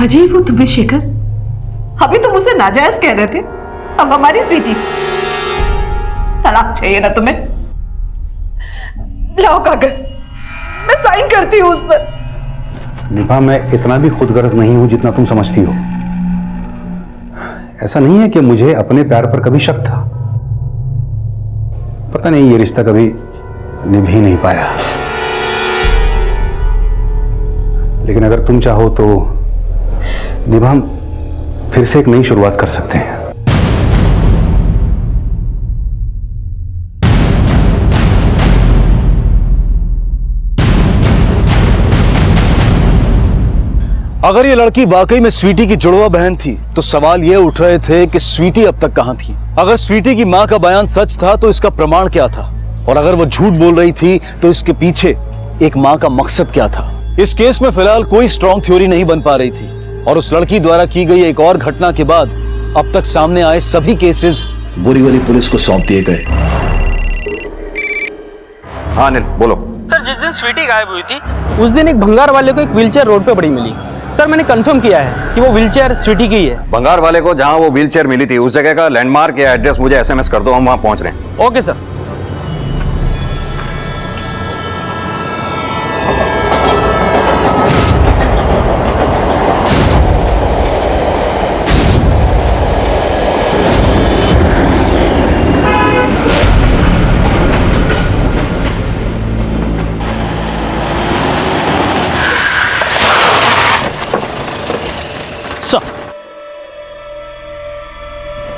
अजीब हो तुम्हें शेखर, अभी तुम उसे नाजायज कह रहे थे, अब हमारी स्वीटी। तलाक चाहिए ना तुम्हें? लाओ कागज, मैं साइन करती हूं उस पर। निभा, मैं इतना भी खुदगर्ज नहीं हूं जितना तुम समझती हो। ऐसा नहीं है कि मुझे अपने प्यार पर कभी शक था। पता नहीं ये रिश्ता कभी निभ ही नहीं पाया। लेकिन अगर तुम चाहो तो निभा, हम फिर से एक नई शुरुआत कर सकते हैं। अगर ये लड़की वाकई में स्वीटी की जुड़वा बहन थी तो सवाल ये उठ रहे थे कि स्वीटी अब तक कहां थी। अगर स्वीटी की मां का बयान सच था तो इसका प्रमाण क्या था, और अगर वो झूठ बोल रही थी तो इसके पीछे एक मां का मकसद क्या था। इस केस में फिलहाल कोई स्ट्रॉन्ग थ्योरी नहीं बन पा रही थी, और उस लड़की द्वारा की गई एक और घटना के बाद अब तक सामने आए सभी केसेस बोरीवली पुलिस को सौंप दिए गए। हाँ अनिल, बोलो। सर, जिस दिन स्वीटी गायब हुई थी उस दिन एक भंगार वाले को एक व्हीलचेयर रोड पे पड़ी मिली। सर, मैंने कंफर्म किया है कि वो व्हीलचेयर स्वीटी की ही है। भंगार वाले को जहां वो व्हीलचेयर मिली थी उस जगह का लैंडमार्क या एड्रेस मुझे एसएमएस कर दो, हम वहां पहुंच रहे हैं। Okay sir.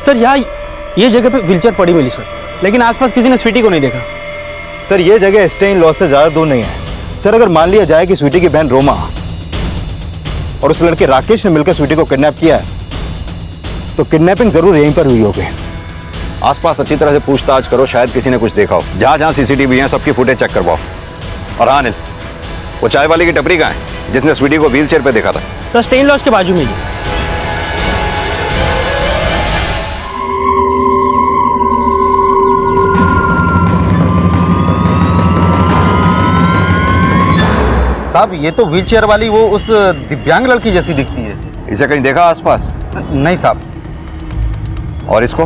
सर, यहाँ ये जगह पे व्हीलचेयर पड़ी मिली सर, लेकिन आसपास किसी ने स्वीटी को नहीं देखा। सर ये जगह स्टे इन लॉ से ज़्यादा दूर नहीं है। सर अगर मान लिया जाए कि स्वीटी की बहन रोमा और उस लड़के राकेश ने मिलकर स्वीटी को किडनैप किया है, तो किडनैपिंग जरूर यहीं पर हुई होगी। आसपास अच्छी तरह से पूछताछ करो, शायद किसी ने कुछ देखा हो। जहां जहां सीसीटीवी है सबकी फुटेज चेक करवाओ। और हाँ अनिल, वो चाय वाले की टपरी कहाँ है जिसने स्वीटी को व्हीलचेयर पे देखा था? सर, स्टे इन लॉज के बाजू में ही। साहब, ये तो व्हीलचेयर वाली वो उस दिव्यांग लड़की जैसी दिखती है। इसे कहीं देखा आसपास? नहीं साहब। और इसको?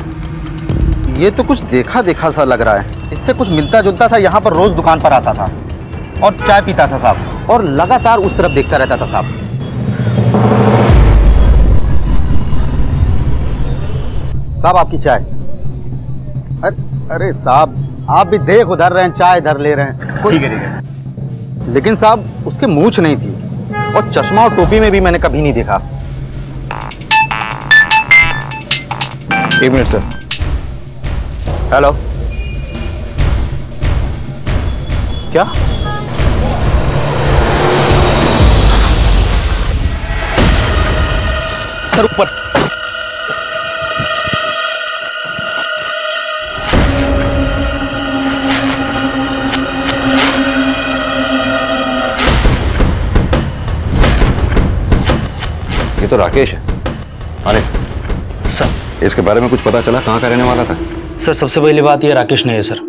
ये तो कुछ देखा देखा सा लग रहा है। इससे कुछ मिलता जुलता सा। यहाँ पर रोज दुकान पर आता था और चाय पीता था साहब, और लगातार उस तरफ देखता रहता था साहब। साहब आपकी चाय। अरे साहब, आप भी देख उधर रहे हैं, चाय इधर ले रहे हैं। ठीक है। लेकिन साहब उसके मूंछ नहीं थी, और चश्मा और टोपी में भी मैंने कभी नहीं देखा। एक मिनट सर। हेलो, क्या? सर ऊपर। तो राकेश है। अरे सर इसके बारे में कुछ पता चला, कहाँ का रहने वाला था? सर सबसे पहली बात ये राकेश नहीं है सर,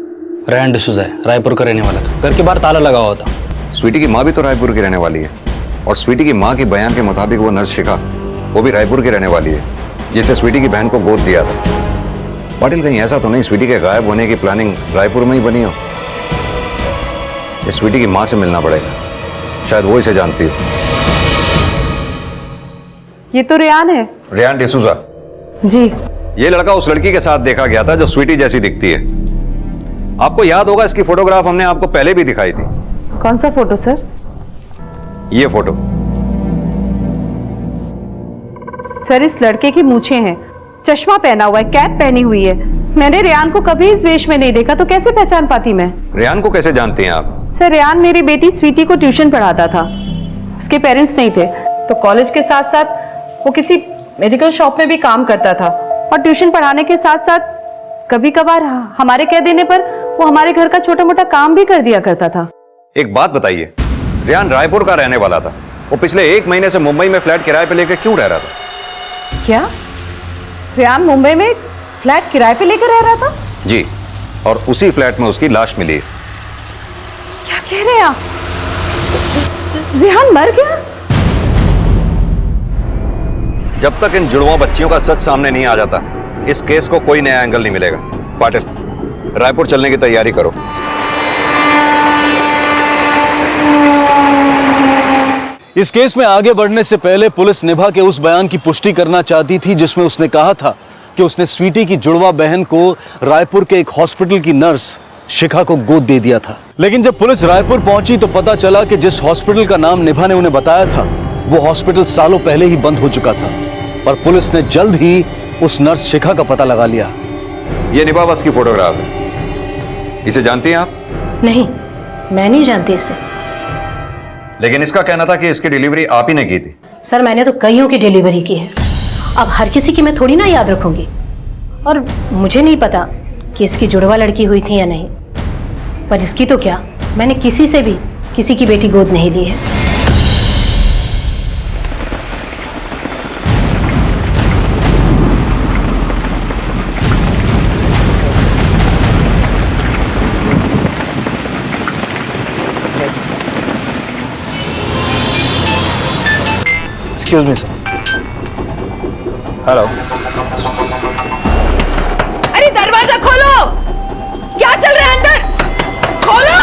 रेहान डिसूजा है, रायपुर का रहने वाला था, घर के बाहर ताला लगा हुआ था। स्वीटी की माँ भी तो रायपुर की रहने वाली है, और स्वीटी की माँ के बयान के मुताबिक वो नर्स शिखा वो भी रायपुर की रहने वाली है, जिसे स्वीटी की बहन को गोद दिया था। पाटिल कहीं ऐसा तो नहीं स्वीटी के गायब होने की प्लानिंग रायपुर में ही बनी हो? ये स्वीटी की माँ से मिलना पड़ेगा, शायद वो इसे जानती हो। ये तो रेहान है। रेहान डिसूजा जी। ये लड़का उस लड़की के साथ देखा गया था जो स्वीटी जैसी दिखती है। आपको याद होगा इसकी फोटोग्राफ हमने आपको पहले भी दिखाई थी। कौन सा फोटो सर? ये फोटो। सर इस लड़के की मूछें हैं, चश्मा पहना हुआ है, कैप पहनी हुई है। मैंने रेहान को कभी इस वेश में नहीं देखा, तो कैसे पहचान पाती मैं? रेहान को कैसे जानती हैं आप? सर रेहान मेरी बेटी स्वीटी को ट्यूशन पढ़ाता था, उसके पेरेंट्स नहीं थे, तो कॉलेज के साथ साथ वो किसी मेडिकल शॉप में भी काम करता था, और ट्यूशन पढ़ाने के साथ साथ कभी कभार हमारे कह देने पर वो हमारे घर का छोटा मोटा काम भी कर दिया करता था। एक बात बताइए, रेहान रायपुर का रहने वाला था, वो पिछले 1 महीने से मुंबई में फ्लैट किराए पे लेकर क्यों रह रहा था? क्या रेहान मुंबई में फ्लैट किराए पे लेकर रह रहा था? जी, और उसी फ्लैट में उसकी लाश मिली है। क्या कह रहे हैं आप? रेहान मर गया? जब तक इन जुड़वा बच्चियों का सच सामने नहीं आ जाता, इस केस को कोई नया एंगल नहीं मिलेगा। पाटिल, रायपुर चलने की तैयारी करो। इस केस में आगे बढ़ने से पहले पुलिस निभा के उस बयान की पुष्टि करना चाहती थी जिसमें उसने कहा था कि उसने स्वीटी की जुड़वा बहन को रायपुर के एक हॉस्पिटल की नर्स शिखा को गोद दे दिया था। लेकिन जब पुलिस रायपुर पहुंची तो पता चला कि जिस हॉस्पिटल का नाम निभा ने उन्हें बताया था वो हॉस्पिटल सालों पहले ही बंद हो चुका था, पर पुलिस ने जल्द ही उस नर्स शिखा का पता लगा लिया। ये निभा बस की फोटोग्राफ है, इसे जानती हैं आप? नहीं, मैं नहीं जानती इसे। लेकिन इसका कहना था कि इसकी डिलीवरी आप ही ने की थी। सर मैंने तो कईयों की डिलीवरी की है, अब हर किसी की मैं थोड़ी ना याद रखूंगी, और मुझे नहीं पता कि इसकी जुड़वा लड़की हुई थी या नहीं, पर इसकी तो क्या, मैंने किसी से भी किसी की बेटी गोद नहीं ली है। Excuse me sir. हेलो। अरे दरवाजा खोलो, क्या चल रहा है अंदर? खोलो।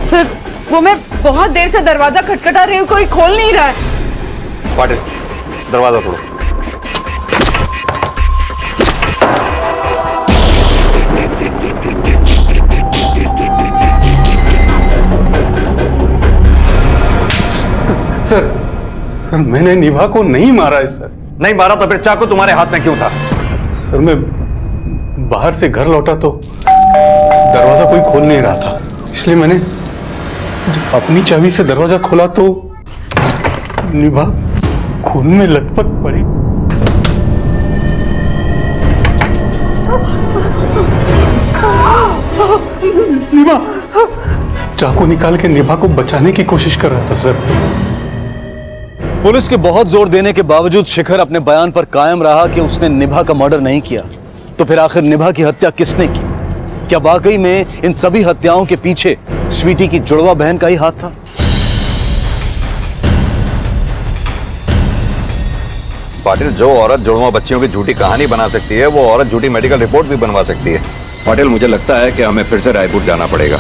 सर वो मैं बहुत देर से दरवाजा खटखटा रही हूँ, कोई खोल नहीं रहा है। पाटिल, दरवाजा तोड़ो। सर मैंने निभा को नहीं मारा है सर। नहीं मारा तो फिर चाकू तुम्हारे हाथ में क्यों था? सर मैं बाहर से घर लौटा तो दरवाजा कोई खोल नहीं रहा था, इसलिए मैंने जब अपनी चाबी से दरवाजा खोला तो निभा खून में लथपथ पड़ी। निभा चाकू निकाल के निभा को बचाने की कोशिश कर रहा था सर। पुलिस के बहुत जोर देने के बावजूद शिखर अपने बयान पर कायम रहा कि उसने निभा का मर्डर नहीं किया। तो फिर आखिर निभा की हत्या किसने की? क्या वाकई में इन सभी हत्याओं के पीछे स्वीटी की जुड़वा बहन का ही हाथ था? पाटिल, जो औरत जुड़वा बच्चियों की झूठी कहानी बना सकती है वो औरत झूठी मेडिकल रिपोर्ट भी बनवा सकती है। पाटिल, मुझे लगता है कि हमें फिर से रायपुर जाना पड़ेगा।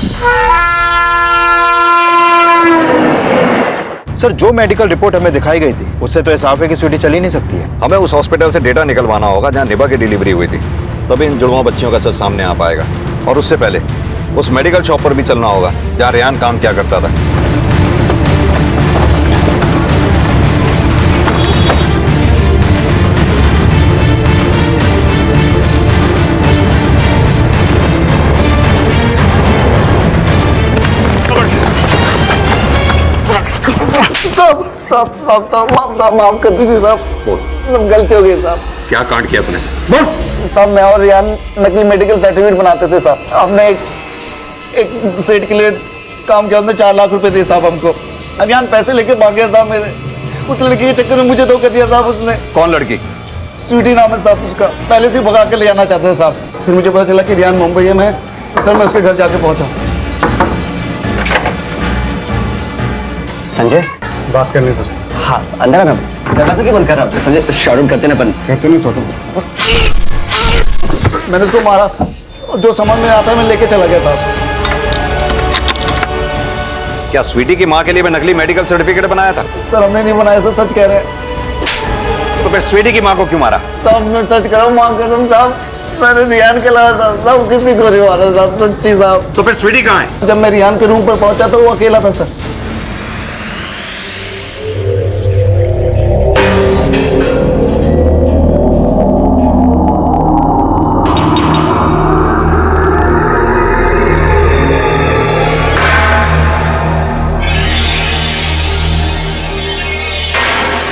सर जो मेडिकल रिपोर्ट हमें दिखाई गई थी उससे तो साफ है कि स्वीटी चल ही नहीं सकती है। हमें उस हॉस्पिटल से डेटा निकलवाना होगा जहां निभा की डिलीवरी हुई थी, तभी इन जुड़वा बच्चियों का सच सामने आ पाएगा। और उससे पहले उस मेडिकल शॉप पर भी चलना होगा जहां रेहान काम किया करता था। साहब माफ कर दीजिए साहब, सब गलती हो गई साहब। क्या कांड किया तूने? साहब मैं और रेहान नकली मेडिकल सर्टिफिकेट बनाते थे साहब। हमने एक सेट के लिए काम किया, उसने 4 लाख रुपए दिए साहब हमको। अब यहाँ पैसे लेके भाग गया साहब मेरे। उस लड़की के चक्कर में मुझे धोखा दिया साहब उसने। कौन लड़की? स्वीटी नाम है साहब उसका। पहले से भगा के ले जाना चाहता था साहब, फिर मुझे पता चला कि रियान मुंबई में है। सर मैं उसके घर जाके पहुंचा। संजय बात करने दोस्त। हाँ अंदर आना। दरवाजा क्यों बंद कर रहा है संजय? शॉट आउट करते ना अपन। कहते नहीं शॉट। मैंने उसको मारा और जो सामान में आता है मैं लेके चला गया साहब। क्या स्वीटी की माँ के लिए मैं नकली मेडिकल सर्टिफिकेट बनाया था? सर हमने नहीं बनाया सर, सच कह रहे हैं। तो फिर स्वीटी की माँ को क्यों मारा? साहब मैं सच कह रहा हूँ, माँ कसम साहब मैंने रियान के अलावा साहब किसी को नहीं मारा साहब, सच्ची साहब। तो फिर स्वीटी कहाँ है? जब मैं रियान के रूम पर पहुंचा तो वो अकेला था सर।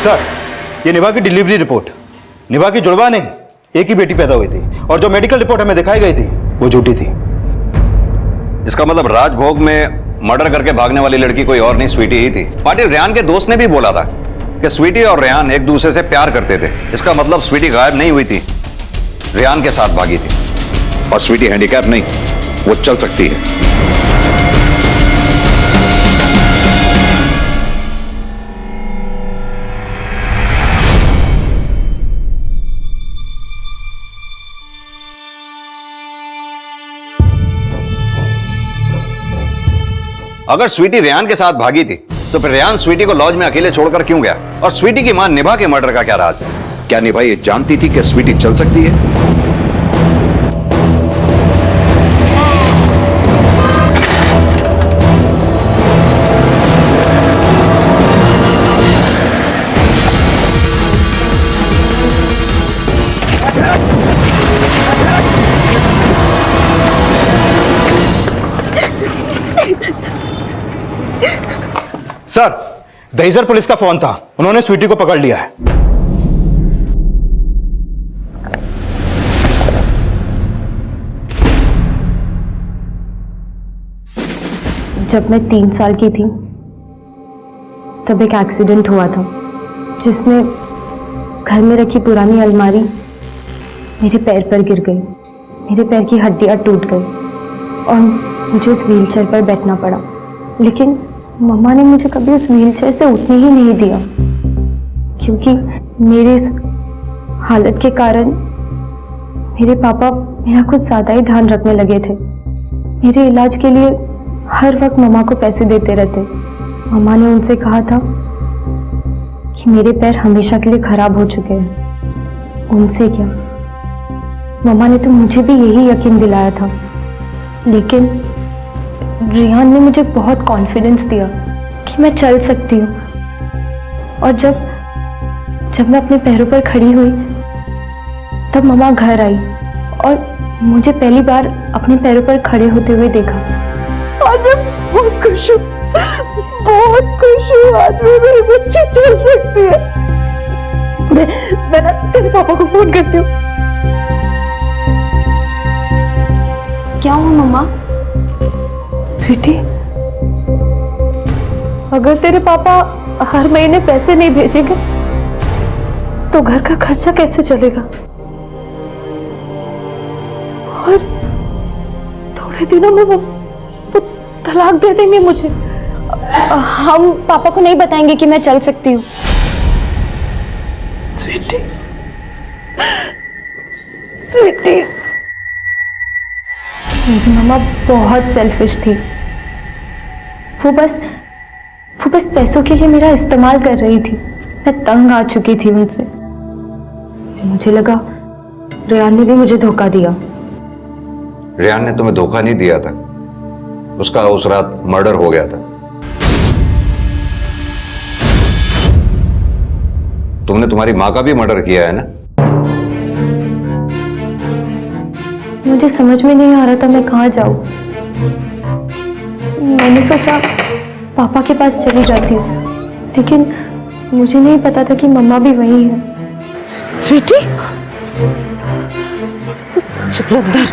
सर ये निभा की डिलीवरी रिपोर्ट। निभा की जुड़वा नहीं, एक ही बेटी पैदा हुई थी और जो मेडिकल रिपोर्ट हमें दिखाई गई थी वो झूठी थी। इसका मतलब राजभोग में मर्डर करके भागने वाली लड़की कोई और नहीं, स्वीटी ही थी। पाटिल, रेहान के दोस्त ने भी बोला था कि स्वीटी और रेहान एक दूसरे से प्यार करते थे। इसका मतलब स्वीटी गायब नहीं हुई थी, रेहान के साथ भागी थी। और स्वीटी हैंडीकैप नहीं, वो चल सकती है। अगर स्वीटी रेहान के साथ भागी थी तो फिर रेहान स्वीटी को लॉज में अकेले छोड़कर क्यों गया? और स्वीटी की मां निभा के मर्डर का क्या राज है? क्या निभा ये जानती थी कि स्वीटी चल सकती है? सर दहीसर पुलिस का फोन था, उन्होंने स्वीटी को पकड़ लिया है। जब मैं 3 साल की थी तब एक एक्सीडेंट हुआ था जिसमें घर में रखी पुरानी अलमारी मेरे पैर पर गिर गई। मेरे पैर की हड्डियां टूट गई और मुझे उस व्हीलचेयर पर बैठना पड़ा। लेकिन मम्मा ने मुझे कभी उस व्हीलचेयर से उठने ही नहीं दिया, क्योंकि मेरे इस हालत के कारण मेरे पापा मेरा कुछ ज़्यादा ही ध्यान रखने लगे थे। मेरे इलाज के लिए हर वक्त मम्मा को पैसे देते रहते। मम्मा ने उनसे कहा था कि मेरे पैर हमेशा के लिए खराब हो चुके हैं। उनसे क्या, मम्मा ने तो मुझे भी यही यकीन दिलाया था। लेकिन रेहान ने मुझे बहुत कॉन्फिडेंस दिया कि मैं चल सकती हूँ। और जब मैं अपने पैरों पर खड़ी हुई तब मम्मा घर आई और मुझे पहली बार अपने पैरों पर खड़े होते हुए देखा। आज मैं बहुत खुश हूँ, बहुत खुश हूँ। आज मैं मेरी बच्ची चल सकती है। मैं ना तेरे पापा को फोन करती हूँ। क्या हुआ मम्मा? स्वीटी, अगर तेरे पापा हर महीने पैसे नहीं भेजेंगे तो घर का खर्चा कैसे चलेगा? और थोड़े दिनों में वो तलाक दे देंगे मुझे। हम पापा को नहीं बताएंगे कि मैं चल सकती हूँ। स्वीटी, स्वीटी, मेरी मम्मा बहुत सेल्फिश थी। वो बस पैसों के लिए मेरा इस्तेमाल कर रही थी। मैं तंग आ चुकी थी उनसे। मुझे लगा रेहान ने भी मुझे धोखा दिया। रेहान ने तुम्हें धोखा नहीं दिया था, उसका उस रात मर्डर हो गया था। तुमने तुम्हारी मां का भी मर्डर किया है ना? मुझे समझ में नहीं आ रहा था मैं कहाँ जाऊं। मैंने सोचा पापा के पास चली जाती हूँ, लेकिन मुझे नहीं पता था कि मम्मा भी वहीं है। स्वीटी, चल अंदर,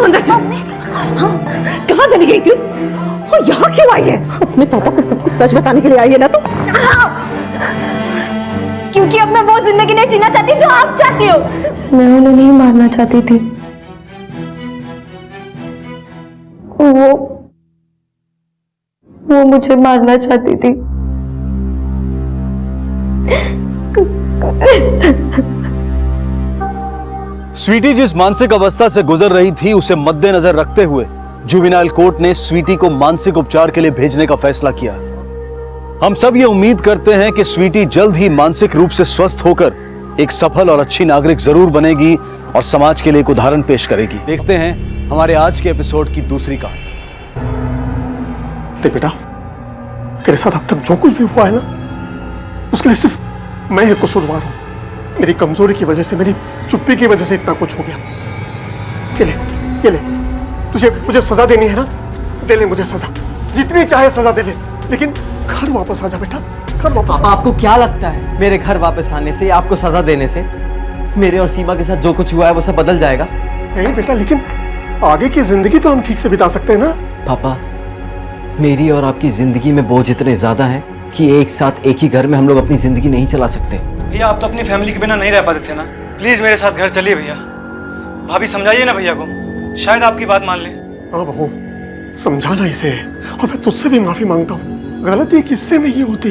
अंदर चल। कहाँ चली गई थी और यहाँ क्यों आई है? अपने पापा को सब कुछ सच बताने के लिए आई है ना तुम? क्योंकि अब मैं वो जिंदगी नहीं जीना चाहती जो आप चाहती हो। मैं उन्हें नहीं मारना चाहती थी, वो मुझे मारना चाहती थी। स्वीटी जिस मानसिक अवस्था से गुजर रही थी उसे मद्देनजर रखते हुए जुवेनाइल कोर्ट ने स्वीटी को मानसिक उपचार के लिए भेजने का फैसला किया। हम सब ये उम्मीद करते हैं कि स्वीटी जल्द ही मानसिक रूप से स्वस्थ होकर एक सफल और अच्छी नागरिक जरूर बनेगी और समाज के लिए एक उदाहरण पेश करेगी। देखते हैं हमारे आज के एपिसोड की दूसरी कहानी। देख बेटा, तेरे साथ अब तक जो कुछ भी हुआ है ना, उसके लिए सिर्फ मैं ही कसूरवार हूं। मेरी कमजोरी की वजह से, मेरी चुप्पी की वजह से इतना कुछ हो गया। ये ले, तुझे मुझे सजा देनी है ना, दे ले मुझे सजा, जितनी चाहे सजा दे ले, लेकिन घर वापस आ जा बेटा, घर वापस। आपको क्या लगता है मेरे घर वापस आने से, आपको सजा देने से मेरे और सीमा के साथ जो कुछ हुआ है वो सब बदल जाएगा? नहीं बेटा, लेकिन आगे की जिंदगी तो हम ठीक से बिता सकते हैं ना। पापा, मेरी और आपकी जिंदगी में बोझ इतने ज्यादा है कि एक साथ एक ही घर में हम लोग अपनी जिंदगी नहीं चला सकते। भैया, आप तो अपनी फैमिली के बिना नहीं रह पाते थे ना। प्लीज मेरे साथ घर चलिए भैया। भाभी समझाइए ना भैया को, शायद आपकी बात मान ले। हाँ बहू, समझाना इसे, और मैं तुझसे भी माफी मांगता हूँ। गलती किससे नहीं होती,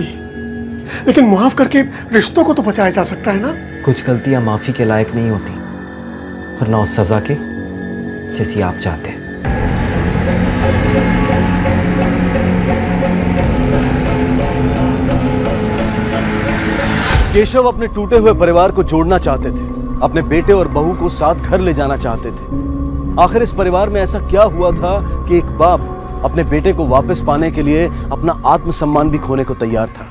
लेकिन माफ करके रिश्तों को तो बचाया जा सकता है ना। कुछ गलतियां माफी के लायक नहीं होती, और ना उस सजा के जैसी आप चाहते हैं। केशव अपने टूटे हुए परिवार को जोड़ना चाहते थे, अपने बेटे और बहू को साथ घर ले जाना चाहते थे। आखिर इस परिवार में ऐसा क्या हुआ था कि एक बाप अपने बेटे को वापस पाने के लिए अपना आत्मसम्मान भी खोने को तैयार था?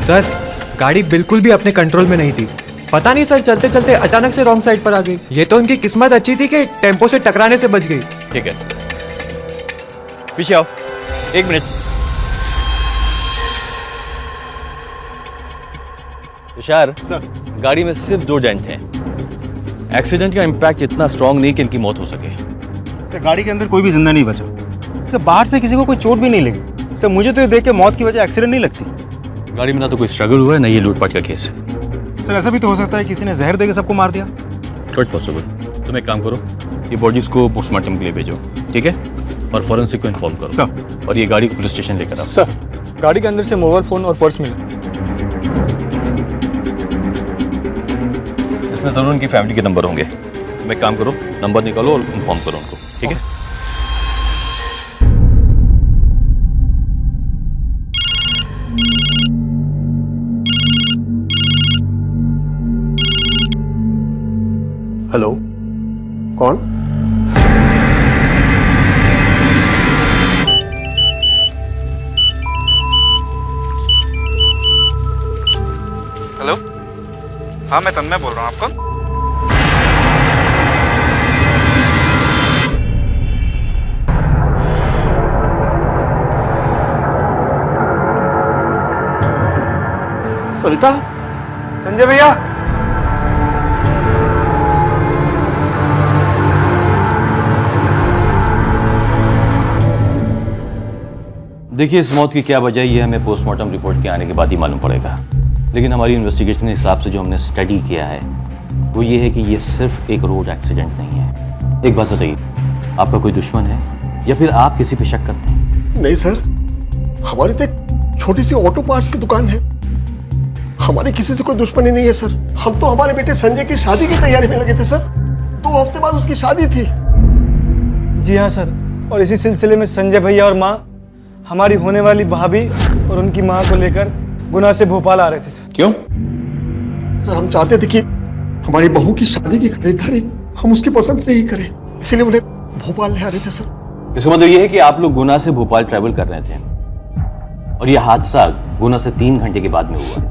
सर, गाड़ी बिल्कुल भी अपने कंट्रोल में नहीं थी। पता नहीं सर, चलते चलते अचानक से रॉन्ग साइड पर आ गई। ये तो उनकी किस्मत अच्छी थी कि टेम्पो से टकराने से बच गई। ठीक है, पीछे आओ, 1 मिनट। तुषार, गाड़ी में सिर्फ 2 डेंट हैं। एक्सीडेंट का इम्पैक्ट इतना स्ट्रांग नहीं कि इनकी मौत हो सके। सर, गाड़ी के अंदर कोई भी जिंदा नहीं बचा। सर, बाहर से किसी को कोई चोट भी नहीं लगी। सर, मुझे तो ये देख के मौत की वजह एक्सीडेंट नहीं लगती। गाड़ी में ना तो कोई स्ट्रगल हुआ है, ना ये लूटपाट का केस है। सर, ऐसा भी तो हो सकता है किसी ने जहर देकर सबको मार दिया। Not possible. तुम एक काम करो, ये बॉडीज को पोस्टमार्टम के लिए भेजो, ठीक है? और फॉरेंसिक को इन्फॉर्म करो सर। और ये गाड़ी को पुलिस स्टेशन लेकर आओ। सर, गाड़ी के अंदर से मोबाइल फोन और पर्स मिला। इसमें जरूर उनकी फैमिली के नंबर होंगे। तुम एक काम करो, नंबर निकालो और इन्फॉर्म करो उनको, ठीक है? हेलो, कौन? हेलो, हाँ मैं तन्मय बोल रहा हूँ। आपको सविता, संजय भैया। देखिए, इस मौत की क्या वजह है ये हमें पोस्टमार्टम रिपोर्ट के आने के बाद ही मालूम पड़ेगा। लेकिन हमारी इन्वेस्टिगेशन के हिसाब से जो हमने स्टडी किया है वो ये है कि ये सिर्फ एक रोड एक्सीडेंट नहीं है। एक बात बताइए, आपका कोई दुश्मन है या फिर आप किसी पे शक करते हैं? नहीं सर, हमारी तो एक छोटी सी ऑटो पार्ट्स की दुकान है। हमारी किसी से कोई दुश्मनी नहीं है सर। हम तो हमारे बेटे संजय की शादी की तैयारी में लगे थे सर। 2 हफ्ते बाद उसकी शादी थी। जी हाँ सर, और इसी सिलसिले में संजय भैया और माँ हमारी होने वाली भाभी और उनकी माँ को लेकर गुना से भोपाल आ रहे थे सर। क्यों? सर हम चाहते थे कि हमारी बहू की शादी की खरीदारी हम उसकी पसंद से ही करें, इसीलिए उन्हें भोपाल ले आ रहे थे सर। इसका मतलब यह है कि आप लोग गुना से भोपाल ट्रैवल कर रहे थे और यह हादसा गुना से 3 घंटे के बाद में हुआ।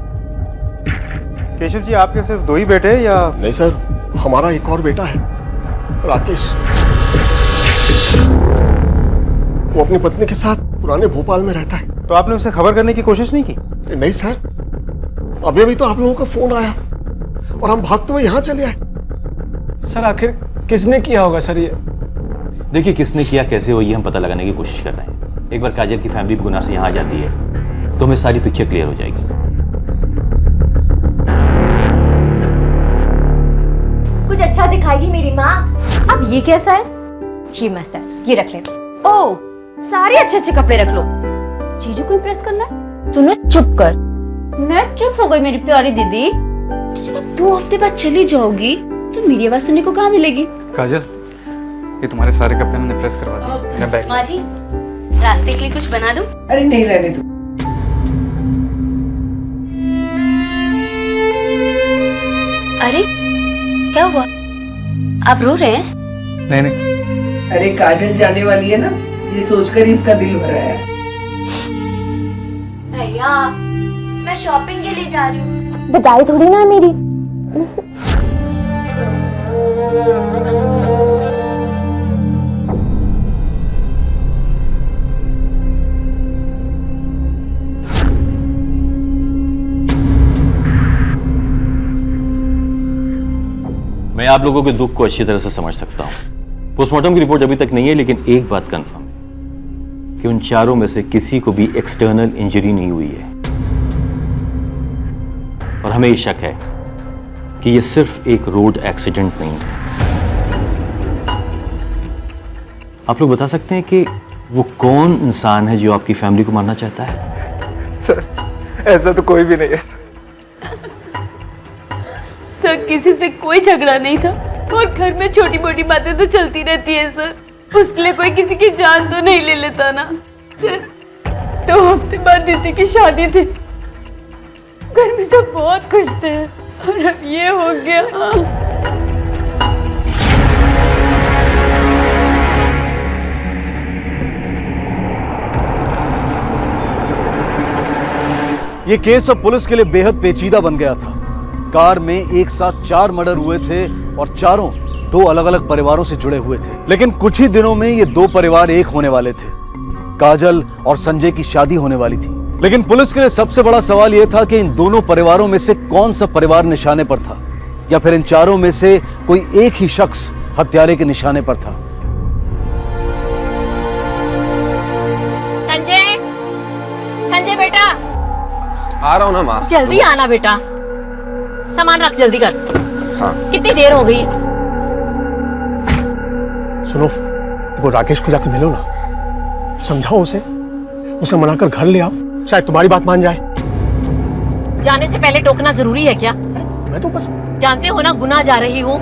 केशव जी, आपके सिर्फ 2 ही बेटे या? नहीं सर, हमारा एक और बेटा है, राकेश। वो अपनी पत्नी के साथ पुराने भोपाल में रहता है। तो आपने उसे खबर करने की कोशिश नहीं की? नहीं सर, अभी अभी तो आप लोगों का फोन आया और हम भागते हुए यहाँ चले आए। सर आखिर किसने किया होगा सर ये? देखिए, किसने किया, कैसे हो, ये हम पता लगाने की कोशिश कर रहे हैं। एक बार काजल की फैमिली गुना से यहाँ आ जाती है तो हमें सारी पिक्चर क्लियर हो जाएगी। कुछ अच्छा दिखाएगी मेरी माँ। अब ये कैसा है? जी मस्त है, ये रख ले। ओह, सारे अच्छे अच्छे कपड़े रख लो। जीजू को इम्प्रेस करना है? तू ना चुप कर। मैं चुप हो गई मेरी प्यारी दीदी। जब आप 2 हफ्ते बाद चली जाओगी तो मेरी आवाज सुनने को कहाँ मिलेगी? काजल, ये तुम्हारे सारे कपड़े मैंने प्रेस करवा दिए। मैं बैग। माँ जी, रास्ते के लिए कुछ बना दूं? अरे नहीं, रहने दो। अरे क्या हुआ? आप रो रहे हैं? नहीं नहीं। अरे काजल जाने वाली है ना, ये सोचकर ही इसका दिल भर रहा है। भैया, मैं शॉपिंग के लिए जा रही हूँ। बधाई थोड़ी ना मेरी। मैं आप लोगों के दुख को अच्छी तरह से समझ सकता हूं। पोस्टमार्टम की रिपोर्ट अभी तक नहीं है, लेकिन एक बात कंफर्म है कि उन चारों में से किसी को भी एक्सटर्नल इंजरी नहीं हुई है और हमें ये शक है कि ये सिर्फ एक रोड एक्सीडेंट नहीं है। आप लोग बता सकते हैं कि वो कौन इंसान है जो आपकी फैमिली को मारना चाहता है? सर ऐसा तो कोई भी नहीं है सर। किसी से कोई झगड़ा नहीं था और घर में छोटी मोटी बातें तो चलती रहती है सर। उसके लिए कोई किसी की जान तो नहीं ले लेता ना सर। 2 हफ्ते बाद दीदी की शादी थी, घर में सब बहुत खुश थे और अब ये हो गया। ये केस अब पुलिस के लिए बेहद पेचीदा बन गया था। कार में एक साथ 4 मर्डर हुए थे और चारों 2 अलग अलग परिवारों से जुड़े हुए थे। लेकिन कुछ ही दिनों में ये 2 परिवार एक होने वाले थे। काजल और संजय की शादी होने वाली थी। लेकिन पुलिस के लिए सबसे बड़ा सवाल यह था कि इन दोनों परिवारों में से कौन सा परिवार निशाने पर था, या फिर इन चारों में से कोई एक ही शख्स हत्यारे के निशाने पर था। संजय, संजय बेटा, आ रहा हूँ ना माँ। जल्दी आना बेटा, सामान रख, जल्दी कर। हाँ। कितनी देर हो गई? सुनो, वो राकेश को जाके मिलो ना, समझाओ उसे मनाकर घर ले आओ, शायद तुम्हारी बात मान जाए। जाने से पहले टोकना जरूरी है क्या? मैं तो बस जानते हो ना गुना जा रही हूँ।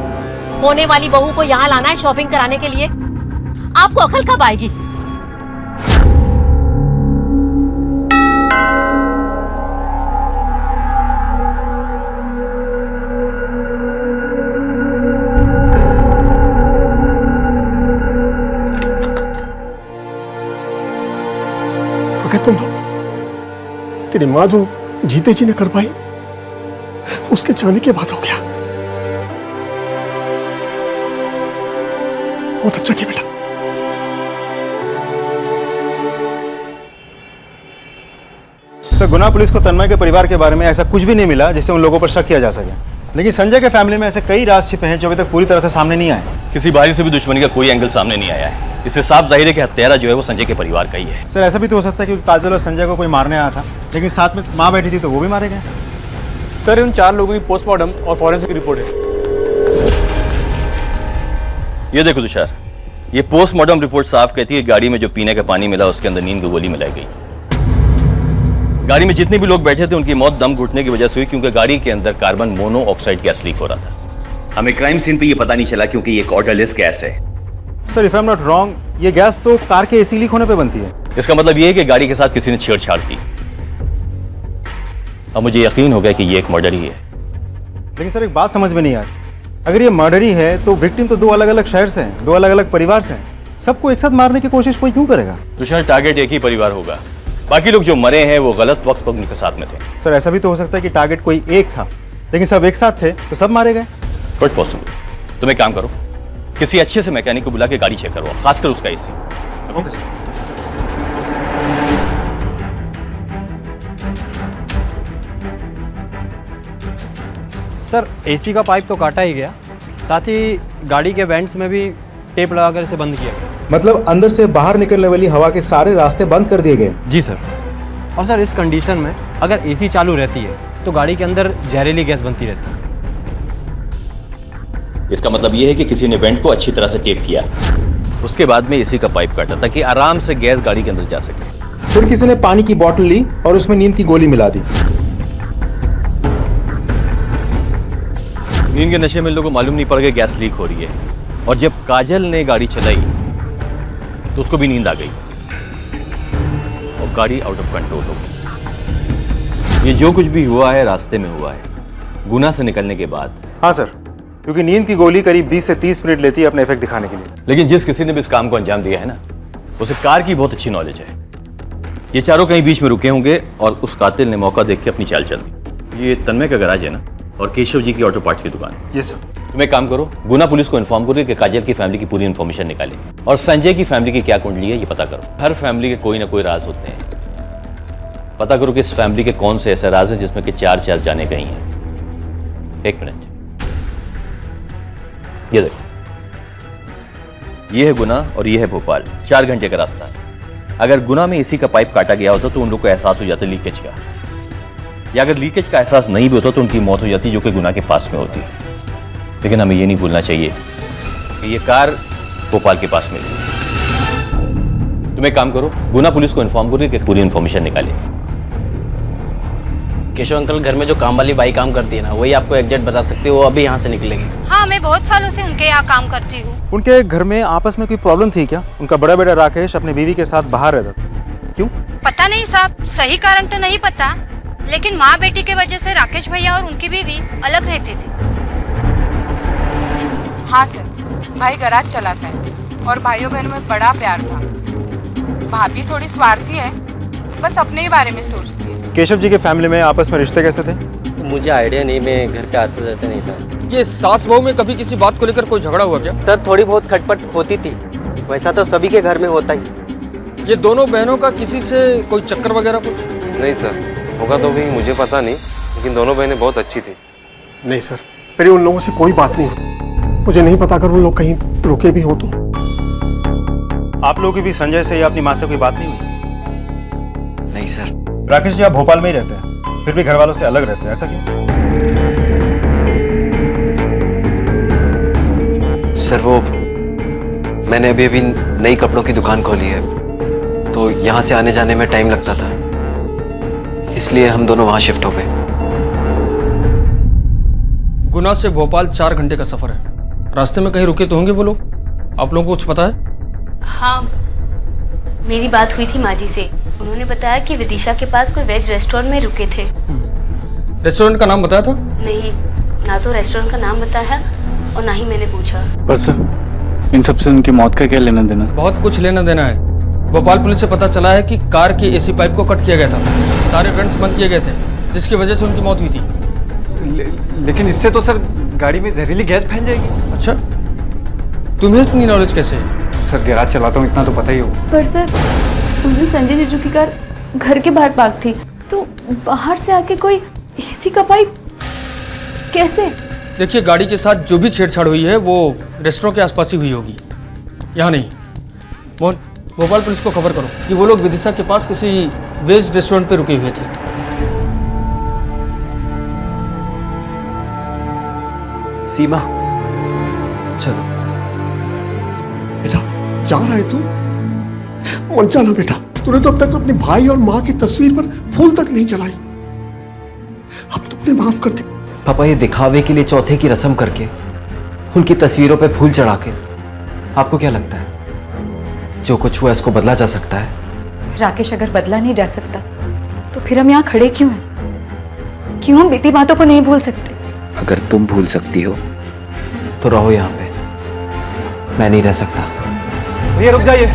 होने वाली बहू को यहाँ लाना है शॉपिंग कराने के लिए। आपको अकल कब आएगी? तुम तेरी माँ जो जीते जी ने कर पाई, उसके जाने के बाद हो गया। बहुत अच्छा किया बेटा। सर, गुना पुलिस को तन्मय के परिवार के बारे में ऐसा कुछ भी नहीं मिला जिससे उन लोगों पर शक किया जा सके। लेकिन संजय के फैमिली में ऐसे कई राज छिपे हैं जो अभी तक पूरी तरह से सामने नहीं आए। किसी बाहरी से भी दुश्मनी का कोई एंगल सामने नहीं आया है। इससे साफ जाहिर है कि हत्यारा जो है वो संजय के परिवार का ही है। सर, ऐसा भी तो हो सकता है कि काजल और संजय को कोई मारने आया था, लेकिन साथ में माँ बैठी थी तो वो भी मारे गए। सर, इन 4 लोगों की पोस्टमार्टम और फॉरेंसिक रिपोर्ट है। ये देखो तुषार, ये पोस्टमार्टम रिपोर्ट साफ कहती है गाड़ी में जो पीने का पानी मिला उसके अंदर नींद की गोली मिलाई गई। गाड़ी में जितने भी लोग बैठे थे उनकी मौत दम घुटने की वजह से हुई, क्योंकि गाड़ी के अंदर कार्बन मोनोऑक्साइड गैस लीक हो रहा था। हमें क्राइम सीन पे ये पता नहीं चला क्योंकि ये एक ऑर्डरलेस गैस है। Sir if I am not wrong, ये गैस तो कार के एसी लीक होने पे बनती है। इसका मतलब ये है कि गाड़ी के साथ किसी ने छेड़छाड़ की। अब मुझे यकीन हो गया कि ये एक मर्डर ही है। लेकिन सर एक बात समझ में नहीं आ रही, अगर ये मर्डर ही है तो विक्टिम तो दो अलग अलग शहर से हैं, दो अलग अलग परिवार से हैं, सबको एक साथ मारने की कोशिश कोई क्यों करेगा? तो शायद टारगेट एक ही परिवार होगा, बाकी लोग जो मरे हैं वो गलत वक्त पर उनके साथ में थे। सर ऐसा भी तो हो सकता है कि टारगेट कोई एक था, लेकिन सब एक साथ थे तो सब मारे गए। But possible. तुम एक काम करो, किसी अच्छे से मैकेनिक को बुला के गाड़ी चेक करवाओ, खासकर उसका एसी। सर एसी का पाइप तो काटा ही गया, साथ ही गाड़ी के वेंट्स में भी टेप लगाकर इसे बंद किया गया। मतलब अंदर से बाहर निकलने वाली हवा के सारे रास्ते बंद कर दिए गए? जी सर। और सर इस कंडीशन में अगर एसी चालू रहती है तो गाड़ी के अंदर जहरीली गैस बनती रहती है। इसका मतलब यह है कि किसी ने वेंट को अच्छी तरह से टेप किया, उसके बाद में एसी का पाइप काटा ताकि आराम से गैस गाड़ी के अंदर जा सके। फिर किसी ने पानी की बोतल ली और उसमें नींद की गोली मिला दी। नींद के नशे में लोगों को मालूम नहीं पड़ गया गैस लीक हो रही है, और जब काजल ने गाड़ी चलाई तो उसको भी नींद आ गई और गाड़ी आउट ऑफ कंट्रोल हो गई। ये जो कुछ भी हुआ है रास्ते में हुआ है, गुना से निकलने के बाद। हाँ सर, क्योंकि नींद की गोली करीब 20 से 30 मिनट लेती है अपने इफेक्ट दिखाने के लिए। लेकिन जिस किसी ने भी इस काम को अंजाम दिया है ना, उसे कार की बहुत अच्छी नॉलेज है। ये चारों कहीं बीच में रुके होंगे और उस कातिल ने मौका देख के अपनी चाल चल दी। ये तन्मय का गैराज है ना, और केशव जी की ऑटो पार्ट्स की दुकान। Yes sir. तुम एक काम करो, गुना पुलिस को इन्फॉर्म करो कि काजल की फैमिली की पूरी इन्फॉर्मेशन निकाली, और संजय की फैमिली की क्या कुंडली है ये पता करो। हर फैमिली के कोई ना कोई राज होते हैं, पता करो कि इस फैमिली के कौन से ऐसे राज हैं जिसमें कि 4 जाने गई हैं। 1 मिनट, ये देखो, ये है गुना और ये है भोपाल, 4 घंटे का रास्ता है। अगर गुना में एसी का पाइप काटा गया होता तो उन लोग को एहसास हो जाता लीकेज का, या अगर लीकेज का एहसास नहीं भी होता तो उनकी मौत हो जाती जो कि गुना के पास में होती। लेकिन हमें ये नहीं भूलना चाहिए कि ये कार भोपाल के पास मिली। तुम एक काम करो, गुना पुलिस को इन्फॉर्म करो कि पूरी इन्फॉर्मेशन निकाले। केशव अंकल, घर में जो काम वाली बाई काम करती है ना, वही आपको एग्जैक्ट बता सकती है, वो अभी यहाँ से निकलेगी। हाँ, मैं बहुत सालों से उनके यहाँ काम करती हूँ। उनके घर में आपस में कोई प्रॉब्लम थी क्या? उनका बड़ा बेटा राकेश अपनी बीवी के साथ बाहर रहता था, क्यों? पता नहीं साहब, सही कारण तो नहीं पता, लेकिन माँ बेटी की वजह से राकेश भैया और उनकी बीवी अलग रहती थी। हाँ सर, भाई गैराज चलाता है और भाइयों बहनों में बड़ा प्यार था। भाभी थोड़ी स्वार्थी है, बस अपने ही बारे में सोचती है। केशव जी के फैमिली में आपस में रिश्ते कैसे थे? मुझे आइडिया नहीं, मैं घर पे आते जाते नहीं था। ये सास बहू में कभी किसी बात को लेकर कोई झगड़ा हुआ क्या? सर थोड़ी बहुत खटपट होती थी, वैसा तो सभी के घर में होता ही। ये दोनों बहनों का किसी से कोई चक्कर वगैरह कुछ? नहीं सर, होगा तो भी मुझे पता नहीं, लेकिन दोनों बहनें बहुत अच्छी थी। नहीं सर, मेरी उन लोगों से कोई बात नहीं हुई। मुझे नहीं पता अगर उन लोग कहीं रुके भी हो तो। आप लोगों की भी संजय से या अपनी माँ से कोई बात नहीं हुई? नहीं सर। राकेश जी आप भोपाल में ही रहते हैं, फिर भी घर वालों से अलग रहते हैं, ऐसा क्यों? सर वो मैंने अभी अभी नई कपड़ों की दुकान खोली है, तो यहाँ से आने जाने में टाइम लगता था, इसलिए हम दोनों वहाँ शिफ्ट हो गए। गुना से भोपाल 4 घंटे का सफर है, रास्ते में कहीं रुके तो होंगे वो लोग? आप लोगों को कुछ पता है? हाँ, मेरी बात हुई थी माँ जी से, उन्होंने बताया कि विदिशा के पास कोई वेज रेस्टोरेंट में रुके थे। रेस्टोरेंट का नाम बताया था? नहीं, ना तो रेस्टोरेंट का नाम बताया और ना ही मैंने पूछा। पर सर इन सबसे उनकी मौत का क्या लेना देना? बहुत कुछ लेना देना है। भोपाल पुलिस से पता चला है कि कार के एसी पाइप को कट किया गया था, सारे वेंट्स बंद किए गए थे, जिसकी वजह से उनकी मौत हुई थी। लेकिन इससे तो सर गाड़ी में जहरीली गैस फैल जाएगी। अच्छा, तुम्हें इतनी नॉलेज कैसे है? सर गैराज चलाता हूँ, इतना तो पता ही हो। पर सर उस दिन संजय जीजू की कार घर के बाहर पार्क थी, तो बाहर से आके कोई एसी का पाइप कैसे? देखिए, गाड़ी के साथ जो भी छेड़छाड़ हुई है वो रेस्टोरेंट के आसपास ही हुई होगी, यहाँ नहीं। मोहन, भोपाल पुलिस को खबर करो कि वो लोग विदिशा के पास किसी वेज रेस्टोरेंट पे रुके हुए थे। सीमा, चलो बेटा, जा रहा है तू? मन जाना बेटा। तूने तो अब तक अपने भाई और माँ की तस्वीर पर फूल तक नहीं चढ़ाई। अब तो अपने माफ कर दे। पापा, ये दिखावे के लिए चौथे की रस्म करके उनकी तस्वीरों पे फूल चढ़ा के आपको क्या लगता है जो कुछ हुआ इसको बदला जा सकता है? राकेश, अगर बदला नहीं जा सकता तो फिर हम यहाँ खड़े क्यों हैं? क्यों हम बीती बातों को नहीं भूल सकते? अगर तुम भूल सकती हो तो रहो यहाँ पे, मैं नहीं रह सकता। भैया रुक जाइए।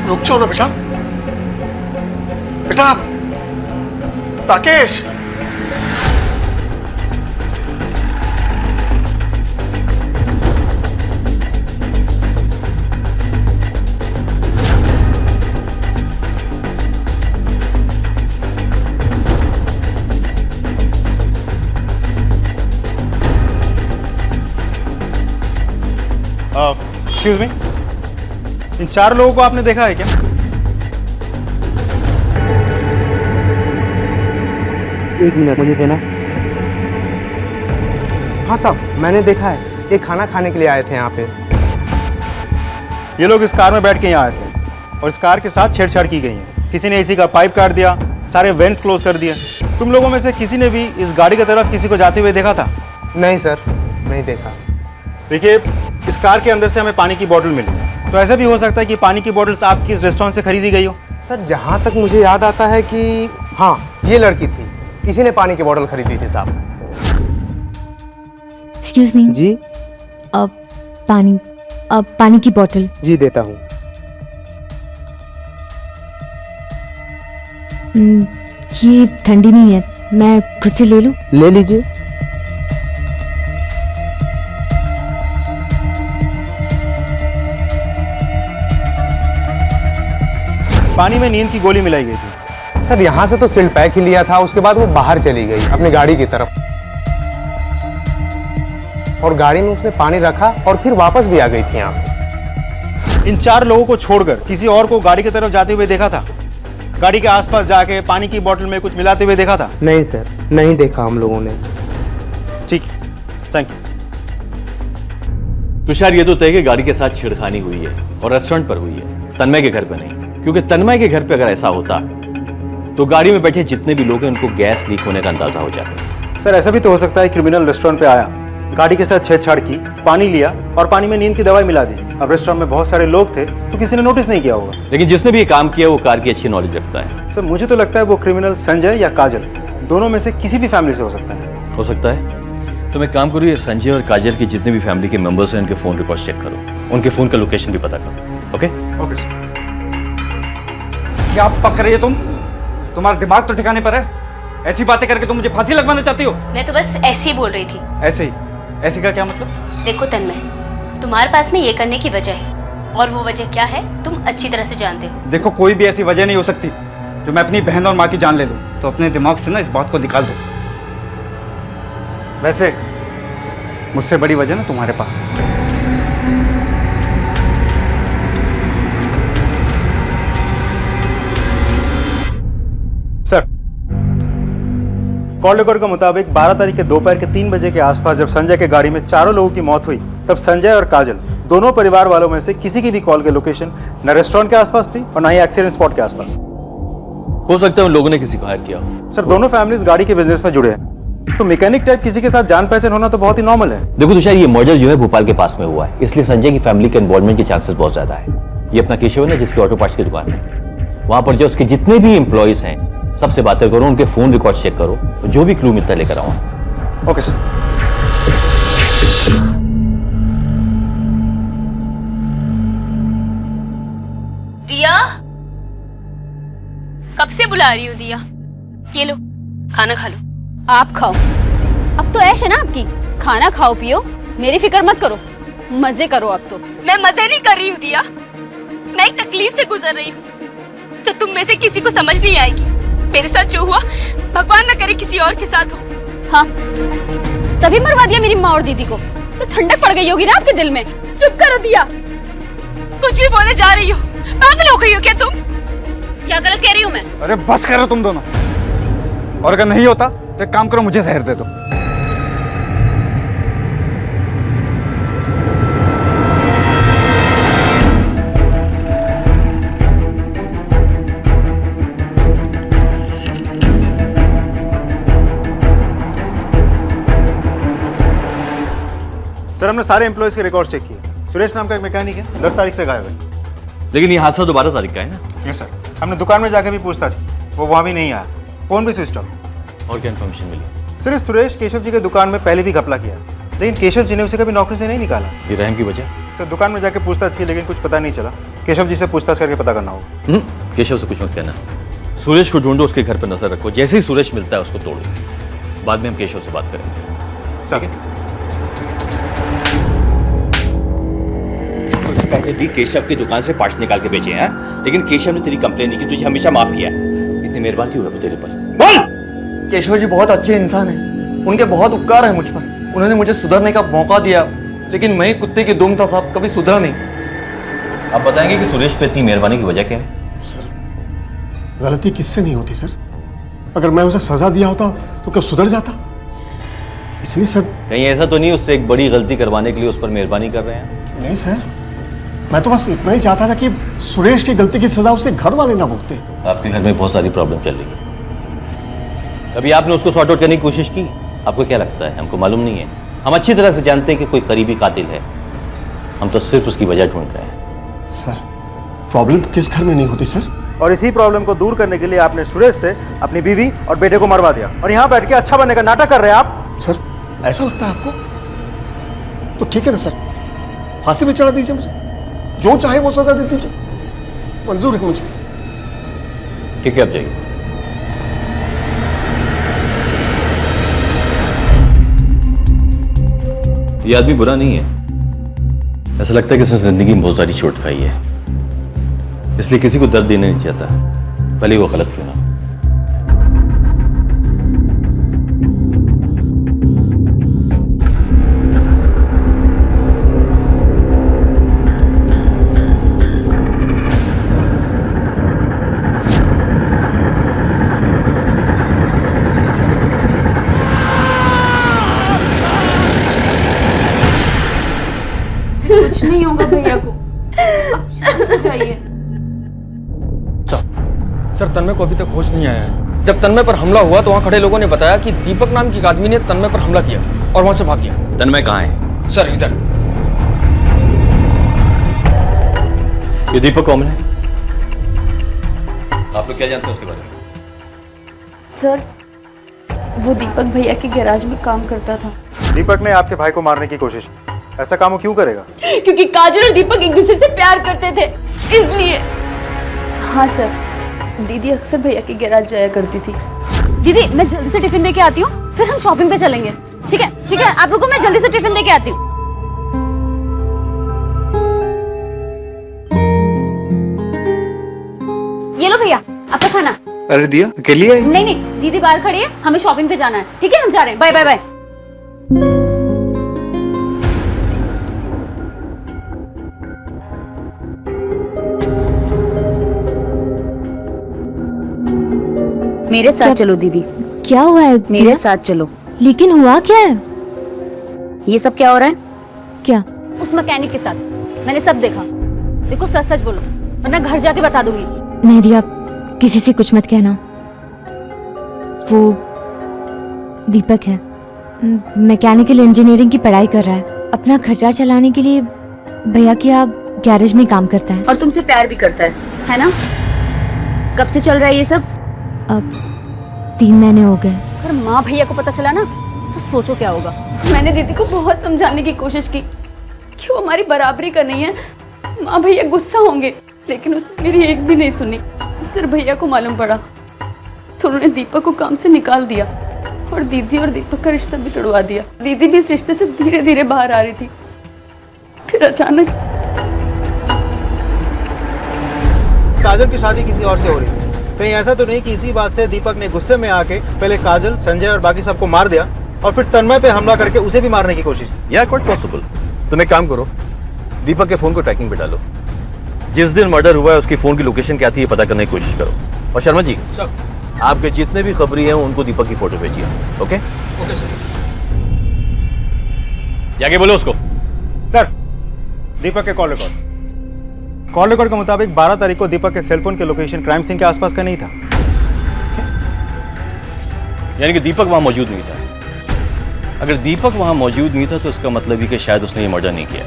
रुक जाओ ना बेटा। बेटा राकेश, एक्सक्यूज मी, इन 4 लोगों को आपने देखा है क्या? एक मिनट मुझे देना। हाँ साहब, मैंने देखा है, ये खाना खाने के लिए आए थे यहाँ पे। ये लोग इस कार में बैठ के यहाँ आए थे और इस कार के साथ छेड़छाड़ की गई है। किसी ने एसी का पाइप काट दिया, सारे वेंट्स क्लोज कर दिए। तुम लोगों में से किसी ने भी इस गाड़ी की तरफ किसी को जाते हुए देखा था? नहीं सर, नहीं देखा। देखिए, इस कार के अंदर से हमें पानी की बोतल मिली, तो ऐसा भी हो सकता है कि पानी की बोतल्स आपकी इस रेस्टोरेंट से खरीदी गई हो। सर, जहाँ तक मुझे याद आता है कि हाँ, ये लड़की थी, इसी ने पानी की बोतल खरीदी थी साहब। एक्सक्यूज मी जी। अब पानी की बोतल। जी देता हूँ। ये ठंडी नहीं है, मैं खुद से ले लूं? ले लीजिए। पानी में नींद की गोली मिलाई गई थी। सर, यहाँ से तो सिल्ड पैक ही लिया था, उसके बाद वो बाहर चली गई अपनी गाड़ी की तरफ, और गाड़ी में उसने पानी रखा और फिर वापस भी आ गई थी यहाँ। इन 4 लोगों को छोड़कर किसी और को गाड़ी की तरफ जाते हुए देखा था? गाड़ी के आसपास जाके पानी की बोतल में कुछ मिलाते हुए देखा था? नहीं सर, नहीं देखा हम लोगों ने। ठीक, थैंक यू। तुषार, ये तो तय कि गाड़ी के साथ छेड़खानी हुई है और रेस्टोरेंट पर हुई है, तन्मय के घर पर नहीं। क्योंकि तन्मय के घर पे अगर ऐसा होता तो गाड़ी में बैठे जितने भी लोग हैं उनको गैस लीक होने का अंदाजा हो जाता। सर, ऐसा भी तो हो सकता है क्रिमिनल रेस्टोरेंट पे आया, गाड़ी के साथ छेड़छाड़ की, पानी लिया और पानी में नींद की दवाई मिला दी। अब रेस्टोरेंट में बहुत सारे लोग थे तो किसी ने नोटिस नहीं किया होगा। लेकिन जिसने भी ये काम किया वो कार की अच्छी नॉलेज रखता है। सर, मुझे तो लगता है वो क्रिमिनल संजय या काजल, दोनों में से किसी भी फैमिली से हो सकता है। हो सकता है। तो मैं काम करूँ, संजय और काजल की जितने भी फैमिली के मेंबर्स हैं उनके फोन रिकॉर्ड चेक करो, उनके फोन का लोकेशन भी पता करो। Okay okay sir. क्या पक रही है तुम? तुम्हारा दिमाग तो ठिकाने पर है? ऐसी बातें करके तुम मुझे फांसी लगवाना चाहती हो? मैं तो बस ऐसे ही बोल रही थी। ऐसे ही? ऐसे का क्या मतलब? देखो तन्मय, तुम्हारे पास में ये करने की वजह है, और वो वजह क्या है तुम अच्छी तरह से जानते हो। देखो, कोई भी ऐसी वजह नहीं हो सकती जो मैं अपनी बहन और माँ की जान ले लूं। तो अपने दिमाग से ना इस बात को निकाल दो। वैसे मुझसे बड़ी वजह ना तुम्हारे पास है। सर, कॉल रिकॉर्ड के मुताबिक 12 तारीख के दोपहर के 3 बजे के आसपास जब संजय के गाड़ी में 4 लोगों की मौत हुई, तब संजय और काजल दोनों परिवार वालों में से किसी की भी कॉल की लोकेशन न रेस्टोरेंट के आसपास थी और न ही एक्सीडेंट स्पॉट के आसपास। हो सकता है उन लोगों ने किसी को हायर किया हो। सर, दोनों फैमिलीज गाड़ी के बिजनेस में जुड़े हैं, तो मैकेनिक टाइप किसी के साथ जान पहचान होना तो बहुत ही नॉर्मल है। देखो तुषार, ये मर्डर जो है भोपाल के पास में हुआ है, इसलिए संजय की फैमिली के इन्वॉल्वमेंट के चांसेस बहुत ज्यादा है। ये अपना केशव है ना जिसकी ऑटो पार्ट्स की दुकान है, वहां पर जो उसके जितने भी एम्प्लॉइज हैं सबसे बातें करो, उनके फोन रिकॉर्ड चेक करो, जो भी क्लू मिलता है लेकर आओ। Okay sir. दिया, कब से बुला रही हूँ दिया? ये लो, खाना खा लो। आप खाओ, अब तो ऐश है ना आपकी। खाना खाओ पियो, मेरी फिक्र मत करो, मजे करो अब तो। मैं मजे नहीं कर रही हूँ दिया, मैं एक तकलीफ से गुजर रही हूँ तो तुम में से किसी को समझ नहीं आएगी। मेरे साथ जो हुआ भगवान न करे किसी और के साथ हो। हाँ, तभी मरवा दिया मेरी माँ और दीदी को, तो ठंडक पड़ गई होगी ना आपके दिल में। चुप करो दिया, कुछ भी बोले जा रही हो। पागल हो गई हो क्या तुम? क्या गलत कह रही हूँ मैं? अरे बस करो तुम दोनों, और अगर नहीं होता तो एक काम करो, मुझे जहर दे दो। हमने सारे एम्प्लॉयज के रिकॉर्ड चेक किए। सुरेश नाम का एक मैकेनिक है, 10 तारीख से गायब है। लेकिन ये हादसा तो 12 तारीख का है ना? यस सर, हमने दुकान में जाकर भी पूछताछ की, वो वहाँ भी नहीं आया, फोन भी स्विच ऑफ। और क्या इन्फॉर्मेशन मिली? सर इस सुरेश केशव जी के दुकान में पहले भी घपला किया, लेकिन केशव जी ने उसे कभी नौकरी से नहीं निकाला। ये रहम की वजह? सर दुकान में जाकर पूछताछ की, लेकिन कुछ पता नहीं चला। केशव जी से पूछताछ करके पता करना होगा। केशव से कुछ मत कहना, सुरेश को ढूंढो, उसके घर पर नजर रखो, जैसे ही सुरेश मिलता है उसको तोड़ो। बाद में हम केशव से बात करेंगे। सर पहले भी केशव की दुकान से पार्ट्स निकाल के बेचे हैं, लेकिन केशव ने तेरी कंप्लेन नहीं की, तुझे हमेशा माफ किया। इतनी मेहरबान क्यों है वो तेरे पर? बोल! केशव जी बहुत अच्छे इंसान हैं, उनके बहुत उपकार है मुझ पर। उन्होंने मुझे सुधरने का मौका दिया, लेकिन मैं ही कुत्ते की दुम था साहब, कभी सुधरा नहीं। आप बताएंगे कि सुरेश पे इतनी मेहरबानी की वजह क्या है? गलती किससे नहीं होती सर? अगर मैं उसे सजा दिया होता तो क्या सुधर जाता? इसलिए सर। कहीं ऐसा तो नहीं उससे एक बड़ी गलती करवाने के लिए उस पर मेहरबानी कर रहे हैं? नहीं सर, मैं तो बस इतना ही चाहता था कि सुरेश की गलती की सजा उसके घर वाले ना भुगते। आपके घर में बहुत सारी प्रॉब्लम चल रही है, कभी आपने उसको सॉर्ट आउट करने की कोशिश की? आपको क्या लगता है हमको मालूम नहीं है? हम अच्छी तरह से जानते हैं कि कोई करीबी कातिल है, हम तो सिर्फ उसकी वजह ढूंढ रहे हैं। सर प्रॉब्लम किस घर में नहीं होती सर? और इसी प्रॉब्लम को दूर करने के लिए आपने सुरेश से अपनी बीवी और बेटे को मरवा दिया, और यहाँ बैठ के अच्छा बनने का नाटक कर रहे हैं आप। सर ऐसा लगता है आपको? तो ठीक है ना सर, फांसी पे चढ़ा दीजिए मुझे, जो चाहे वो सजा दे दीजिए, मंजूर है मुझे। ठीक है, आप जाइए। ये आदमी बुरा नहीं है, ऐसा लगता है कि उसने जिंदगी में बहुत सारी चोट खाई है, इसलिए किसी को दर्द देना नहीं चाहता, भले वो गलत क्यों ना। कुछ नहीं होगा भैया को, आप शांत हो जाइए। सर तन्मय को अभी तक होश नहीं आया है। जब तन्मय पर हमला हुआ तो वहाँ खड़े लोगों ने बताया कि दीपक नाम के एक आदमी ने तन्मय पर हमला किया और वहां से भाग गया। तन्मय कहाँ है? सर इधर। ये दीपक कौन है? आप लोग क्या जानते हैं उसके बारे में? सर वो दीपक भैया के गैराज में काम करता था। दीपक ने आपके भाई को मारने की कोशिश की, ऐसा काम वो क्यों करेगा? क्योंकि काजल और दीपक एक दूसरे से प्यार करते थे, इसलिए। हाँ सर, दीदी अक्सर भैया के गैराज जाया करती थी। दीदी मैं जल्दी से टिफिन दे के आती हूँ, फिर हम शॉपिंग पे चलेंगे। ठीक है आप रुको, मैं जल्दी से टिफिन दे के आती हूँ। ये लो भैया आपका खाना। अरे दिया अकेली आई? नहीं दीदी बाहर खड़ी है, हमें शॉपिंग पे जाना है। ठीक है हम जा रहे हैं, बाय बाय बाय। मेरे साथ चलो दीदी। क्या हुआ है? मेरे साथ चलो। लेकिन हुआ क्या है? ये सब क्या हो रहा है? क्या? उस मैकेनिक के साथ मैंने सब देखा। देखो सच सच बोलो वरना घर जाके बता दूंगी। नहीं दिया, किसी से कुछ मत कहना। वो दीपक है, मैकेनिकल इंजीनियरिंग की पढ़ाई कर रहा है, अपना खर्चा चलाने के लिए भैया के यहाँ गैरेज में काम करता है। और तुमसे प्यार भी करता है ना? कब से चल रहा है ये सब? अब 3 महीने हो गए। अगर माँ भैया को पता चला ना तो सोचो क्या होगा। मैंने दीदी को बहुत समझाने की कोशिश की कि वो हमारी बराबरी का नहीं है, माँ भैया गुस्सा होंगे, लेकिन उसने मेरी एक भी नहीं सुनी। सिर्फ भैया को मालूम पड़ा तो उन्होंने दीपक को काम से निकाल दिया और दीदी और दीपक का रिश्ता भी तोड़वा दिया। दीदी भी इस रिश्ते से धीरे धीरे बाहर आ रही थी, फिर अचानक काजल की शादी किसी और से हो रही है। कहीं ऐसा तो नहीं कि इसी बात से दीपक ने गुस्से में आके पहले काजल, संजय और बाकी सबको मार दिया और फिर तन्मय पे हमला करके उसे भी मारने की कोशिश? या क्वाइट पॉसिबल। तुम एक काम करो, दीपक के फोन को ट्रैकिंग पे डालो, जिस दिन मर्डर हुआ है उसकी फोन की लोकेशन क्या थी ये पता करने की कोशिश करो। और शर्मा जी आपके जितने भी खबरी हैं उनको दीपक की फोटो भेजिए। Okay okay sir. जाके बोलो उसको। सर दीपक के कॉल रिकॉर्ड के मुताबिक 12 तारीख को दीपक के सेलफोन के लोकेशन क्राइम सीन के आसपास का नहीं था। यानी कि दीपक वहां मौजूद नहीं था। अगर दीपक वहां मौजूद नहीं था तो इसका मतलब ये कि शायद उसने ये मर्डर नहीं किया।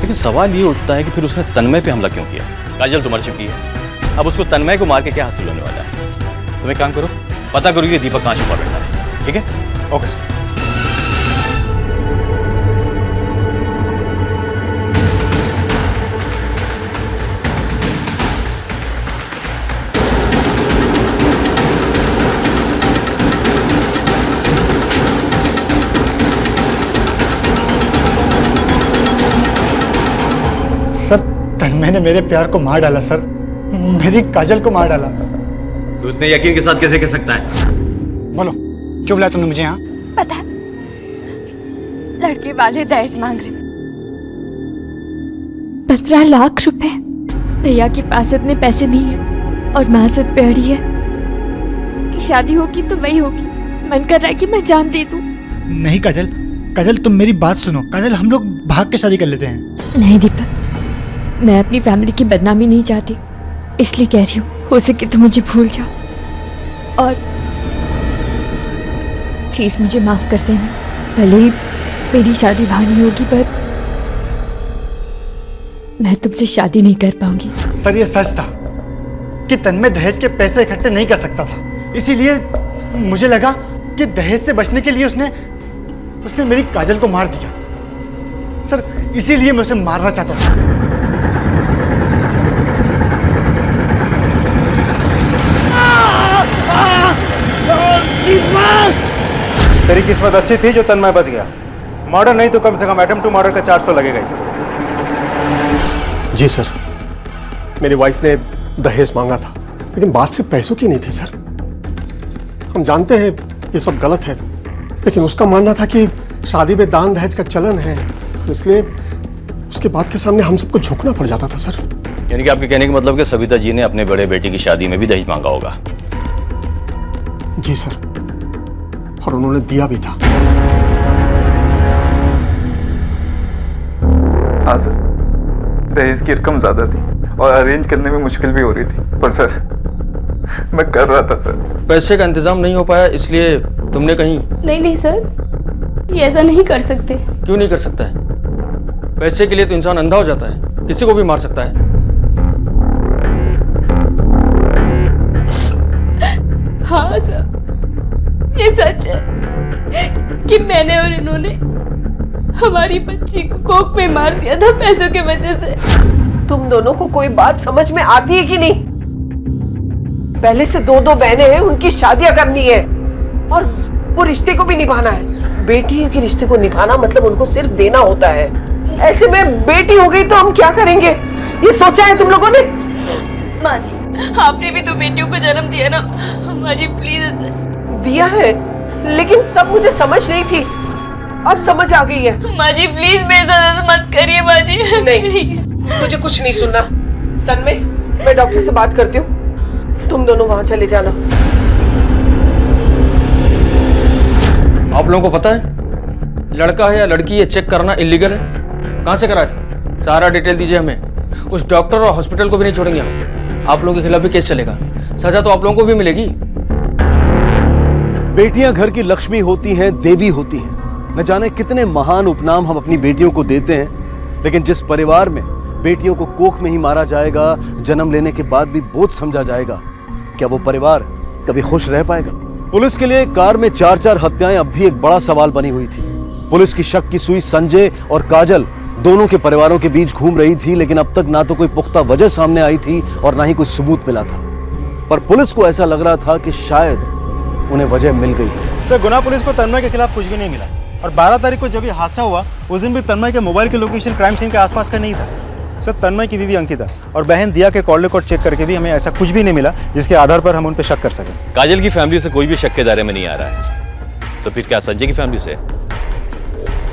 लेकिन सवाल ये उठता है कि फिर उसने तन्मय पे हमला क्यों किया? काजल तो मर चुकी है, अब उसको तन्मय को मार के क्या हासिल होने वाला है? तुम एक काम करो, पता करो कि दीपक कहाँ छुपा बैठा है, ठीक है? Okay sir. सर तन्मय ने मेरे प्यार को मार डाला सर, मेरी काजल को मार डाला। तू इतने यकीन के साथ कैसे कह सकता है? बोलो क्यों बुलाया तुमने मुझे यहाँ? पता है, लड़के वाले दहेज मांग रहे 15 लाख रुपए। भैया के पास इतने पैसे नहीं है और माँ जिद पे अड़ी है कि शादी होगी तो वही होगी। मन कर रहा है कि मैं जान दे दूं। नहीं काजल, काजल तुम मेरी बात सुनो। काजल हम लोग भाग के शादी कर लेते हैं। नहीं दीपक, मैं अपनी फैमिली की बदनामी नहीं चाहती, इसलिए कह रही हूँ हो सके तो मुझे भूल जाओ और प्लीज मुझे माफ कर देना। भले ही मेरी शादी भानी होगी पर मैं तुमसे शादी नहीं कर पाऊंगी। सर ये सच था कि तन्मय दहेज के पैसे इकट्ठे नहीं कर सकता था, इसीलिए मुझे लगा कि दहेज से बचने के लिए उसने मेरी काजल को मार दिया। सर इसीलिए मैं उसे मारना चाहता था। तेरी किस्मत अच्छी थी जो तन्मय बच गया। मर्डर नहीं तो कम से कम अटेम्प्ट टू मर्डर का चार्ज तो लगेगा ही। जी सर, मेरी वाइफ ने दहेज मांगा था, लेकिन बात सिर्फ पैसों की नहीं थी सर। हम जानते हैं ये सब गलत है, लेकिन उसका मानना था कि शादी में दान दहेज का चलन है, इसलिए उसके बात के सामने हम सबको झुकना पड़ जाता था सर। यानी कि आपके कहने का मतलब कि सविता जी ने अपने बड़े बेटे की शादी में भी दहेज मांगा होगा? जी सर, और उन्होंने दिया भी था। हाँ सर, दहेज की रकम ज्यादा थी और अरेंज करने में मुश्किल भी हो रही थी, पर सर मैं कर रहा था सर। पैसे का इंतजाम नहीं हो पाया इसलिए तुमने कहीं? नहीं सर, ये ऐसा नहीं कर सकते। क्यों नहीं कर सकता है? पैसे के लिए तो इंसान अंधा हो जाता है, किसी को भी मार सकता है। हाँ सर, ये सच है कि मैंने और इन्होंने हमारी बच्ची को कोक में मार दिया था पैसों के वजह से। तुम दोनों को कोई बात समझ में आती है कि नहीं? पहले से दो बहनें हैं, उनकी शादियां करनी है और वो रिश्ते को भी निभाना है। बेटियों के रिश्ते को निभाना मतलब उनको सिर्फ देना होता है। ऐसे में बेटी हो गई तो हम क्या करेंगे, ये सोचा है तुम लोगों ने? माँ जी, आपने भी तो बेटियों को जन्म दिया ना। माँ जी प्लीज। दिया है, लेकिन तब मुझे समझ नहीं थी, अब समझ आ गई है। माँ जी प्लीज मेरे साथ मत करिए माँ जी। नहीं, मुझे कुछ नहीं सुनना। तन्मय, मैं डॉक्टर से बात करती हूँ, तुम दोनों वहां चले जाना। आप लोगों को पता है लड़का है या लड़की ये चेक करना इलीगल है? कहाँ से कराया था? सारा डिटेल दीजिए हमें। उस डॉक्टर और हॉस्पिटल को भी नहीं छोड़ेंगे हम। आप लोगों के खिलाफ भी केस चलेगा, सजा तो आप लोगों को भी मिलेगी। बेटियां घर की लक्ष्मी होती हैं, देवी होती हैं। न जाने कितने महान उपनाम हम अपनी बेटियों को देते हैं, लेकिन जिस परिवार में बेटियों को कोख में ही मारा जाएगा, जन्म लेने के बाद भी बोझ समझा जाएगा, क्या वो परिवार कभी खुश रह पाएगा? पुलिस के लिए कार में 4-4 हत्याएं अब भी एक बड़ा सवाल बनी हुई थी। पुलिस की शक की सुई संजय और काजल दोनों के परिवारों के बीच घूम रही थी, लेकिन अब तक ना तो कोई पुख्ता वजह सामने आई थी और ना ही कोई सबूत मिला था। पर पुलिस को ऐसा लग रहा था कि शायद उन्हें वजह मिल गई। सर गुना पुलिस को तन्मय के खिलाफ कुछ भी नहीं मिला और 12 तारीख को जब ये हादसा हुआ उस दिन भी तन्मय के मोबाइल की लोकेशन क्राइम सीन के आसपास का नहीं था। सर तन्मय की बीवी अंकिता और बहन दिया के कॉल रिकॉर्ड चेक करके भी हमें ऐसा कुछ भी नहीं मिला जिसके आधार पर हम उन पर शक कर सकें। काजल की फैमिली से कोई भी शक के दायरे में नहीं आ रहा है, तो फिर क्या संजय की फैमिली से?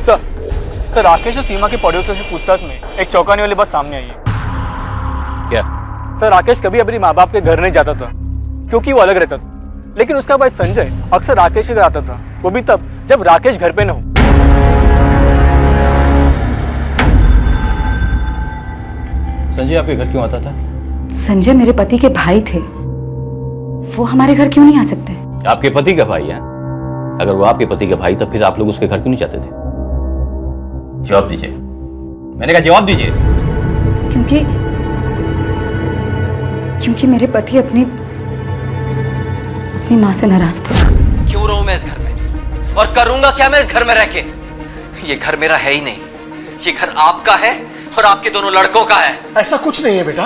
सर राकेश और सीमा के पड़ोसियों से पूछताछ में एक चौंकाने वाली बात सामने आई है। क्या? सर राकेश कभी अपने माँ बाप के घर नहीं जाता था क्योंकि वो अलग रहता था, लेकिन उसका भाई संजय अक्सर राकेश के घर आता था, वो भी तब जब राकेश घर पे न हो। संजय आपके घर क्यों आता था? संजय मेरे पति के भाई थे, वो हमारे घर क्यों नहीं आ सकते? आपके पति का भाई है? अगर वो आपके पति के भाई तब फिर आप लोग उसके घर क्यों नहीं जाते थे? जवाब दीजिए, मैंने कहा जवाब दीजिए। क्योंकि मेरे पति अपनी माँ से नाराज थे। क्यों रहूं मैं इस घर में, और करूंगा क्या मैं इस घर में रह के? ये घर मेरा है ही नहीं, ये घर आपका है और आपके दोनों लड़कों का है। ऐसा कुछ नहीं है बेटा,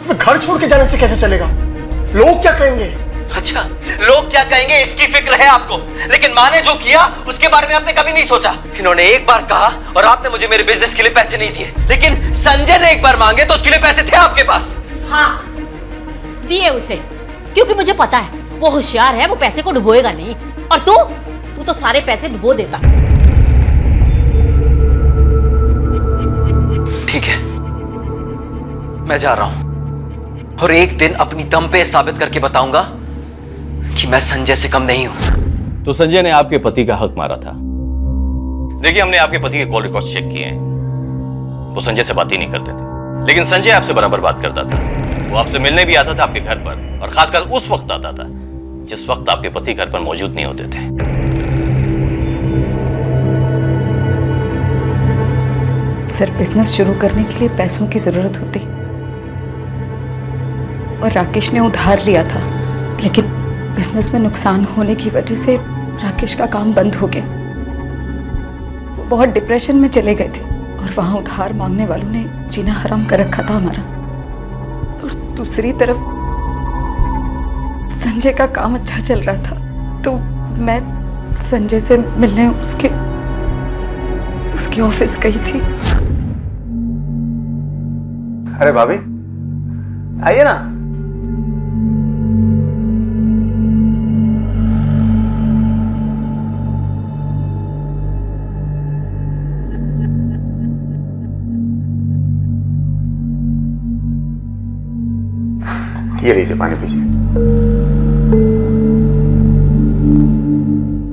मैं घर छोड़ के जाने से कैसे चलेगा? लोग क्या कहेंगे? अच्छा, लोग क्या कहेंगे इसकी फिक्र है आपको, लेकिन माँ ने जो किया उसके बारे में आपने कभी नहीं सोचा। इन्होंने एक बार कहा और आपने मुझे मेरे बिजनेस के लिए पैसे नहीं दिए, लेकिन संजय ने एक बार मांगे तो उसके लिए पैसे थे आपके पास। हाँ, दिए उसे, क्योंकि मुझे पता है वो होशियार है, वो पैसे को डुबोएगा नहीं। और तू तो सारे पैसे डुबो देता। ठीक है, मैं जा रहा हूं और एक दिन अपनी दम पे साबित करके बताऊंगा कि मैं संजय से कम नहीं हूं। तो संजय ने आपके पति का हक मारा था। देखिए, हमने आपके पति के कॉल रिकॉर्ड्स चेक किए हैं, वो संजय से बात ही नहीं करते थे, लेकिन संजय आपसे बराबर बात करता था। वो आपसे मिलने भी आता था आपके घर पर, और खासकर उस वक्त आता था जिस वक्त आपके पति घर पर मौजूद नहीं होते थे। सर, बिजनेस शुरू करने के लिए पैसों की जरूरत होती और राकेश ने उधार लिया था, लेकिन बिजनेस में नुकसान होने की वजह से राकेश का काम बंद हो गया। वो बहुत डिप्रेशन में चले गए थे और वहां उधार मांगने वालों ने जीना हराम कर रखा था हमारा। और दूसरी तरफ संजय का काम अच्छा चल रहा था, तो मैं संजय से मिलने उसके ऑफिस गई थी। अरे भाभी, आइए ना। ये लीजिए, पानी पीजिए।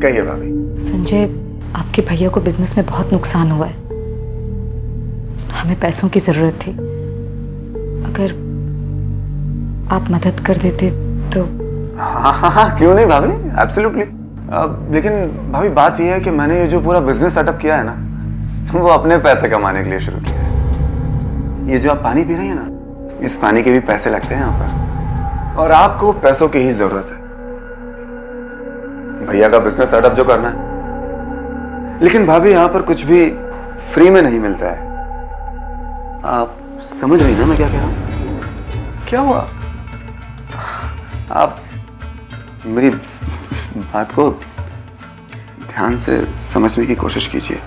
कहिए भाभी। संजय, आपके भैया को बिजनेस में बहुत नुकसान हुआ है, हमें पैसों की जरूरत थी। अगर आप मदद कर देते तो। हाँ, क्यों नहीं भाभी, एब्सोल्युटली। लेकिन भाभी, बात यह है कि मैंने ये जो पूरा बिजनेस सेटअप किया है ना, वो अपने पैसे कमाने के लिए शुरू किया है। ये जो आप पानी पी रही है ना, इस पानी के भी पैसे लगते हैं यहाँ पर, और आपको पैसों की ही जरूरत है भैया का बिजनेस सेटअप जो करना है। लेकिन भाभी, यहाँ पर कुछ भी फ्री में नहीं मिलता है। आप समझ रही ना मैं क्या कह रहा हूँ? क्या हुआ? आप मेरी बात को ध्यान से समझने की कोशिश कीजिए।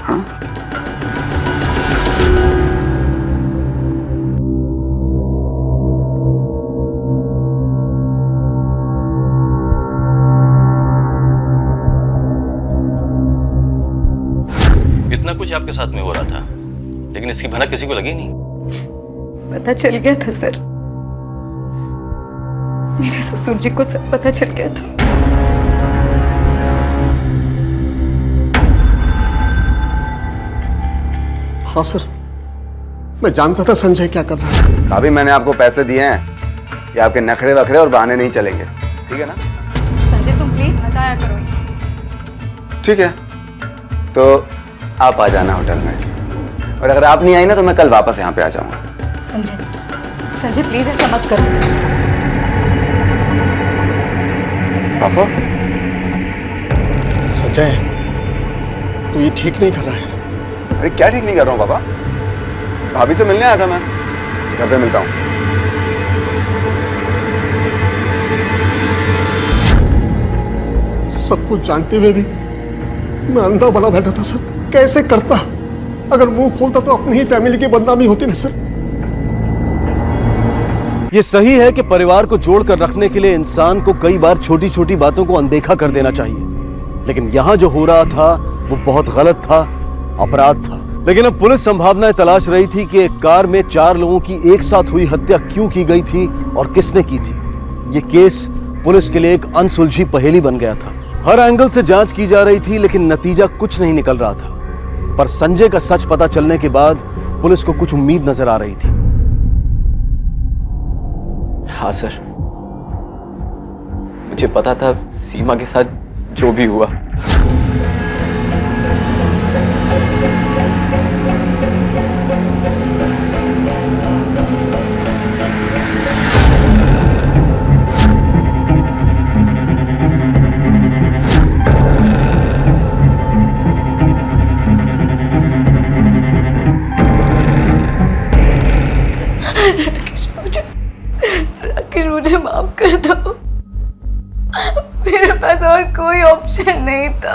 हाँ, इतना कुछ आपके साथ में हो रहा था, लेकिन इसकी भनक किसी को लगी नहीं। पता चल गया था सर, मेरे ससुर जी को सब पता चल गया था। हाँ सर, मैं जानता था संजय क्या कर रहा है। भाभी, मैंने आपको पैसे दिए हैं, ये आपके नखरे वखरे और बहाने नहीं चलेंगे, ठीक है ना? संजय, तुम प्लीज बताया करो। ठीक है, तो आप आ जाना होटल में, और अगर आप नहीं आई ना तो मैं कल वापस यहाँ पे आ जाऊंगा। संजय प्लीज ऐसा मत करो। पापा, संजय, तू ये ठीक नहीं कर रहा है। अरे क्या ठीक नहीं कर रहा हूँ पापा? भाभी से मिलने आया था मैं, घर पे मिलता हूँ। सब कुछ जानते हुए भी मैं अंधा बना बैठा था सर। कैसे करता? अगर मुंह खोलता तो अपनी ही फैमिली की बदनामी होती ना सर। ये सही है कि परिवार को जोड़कर रखने के लिए इंसान को कई बार छोटी छोटी बातों को अनदेखा कर देना चाहिए, लेकिन यहां जो हो रहा था वो बहुत गलत था, अपराध था। लेकिन अब पुलिस संभावनाएं तलाश रही थी कि एक कार में 4 लोगों की एक साथ हुई हत्या क्यों की गई थी और किसने की थी। ये केस पुलिस के लिए एक अनसुलझी पहेली बन गया था। हर एंगल से जांच की जा रही थी, लेकिन नतीजा कुछ नहीं निकल रहा था। पर संजय का सच पता चलने के बाद पुलिस को कुछ उम्मीद नजर आ रही थी। हाँ सर, मुझे पता था सीमा के साथ जो भी हुआ राकेश, मुझे माफ कर दो। मेरे पास और कोई ऑप्शन नहीं था।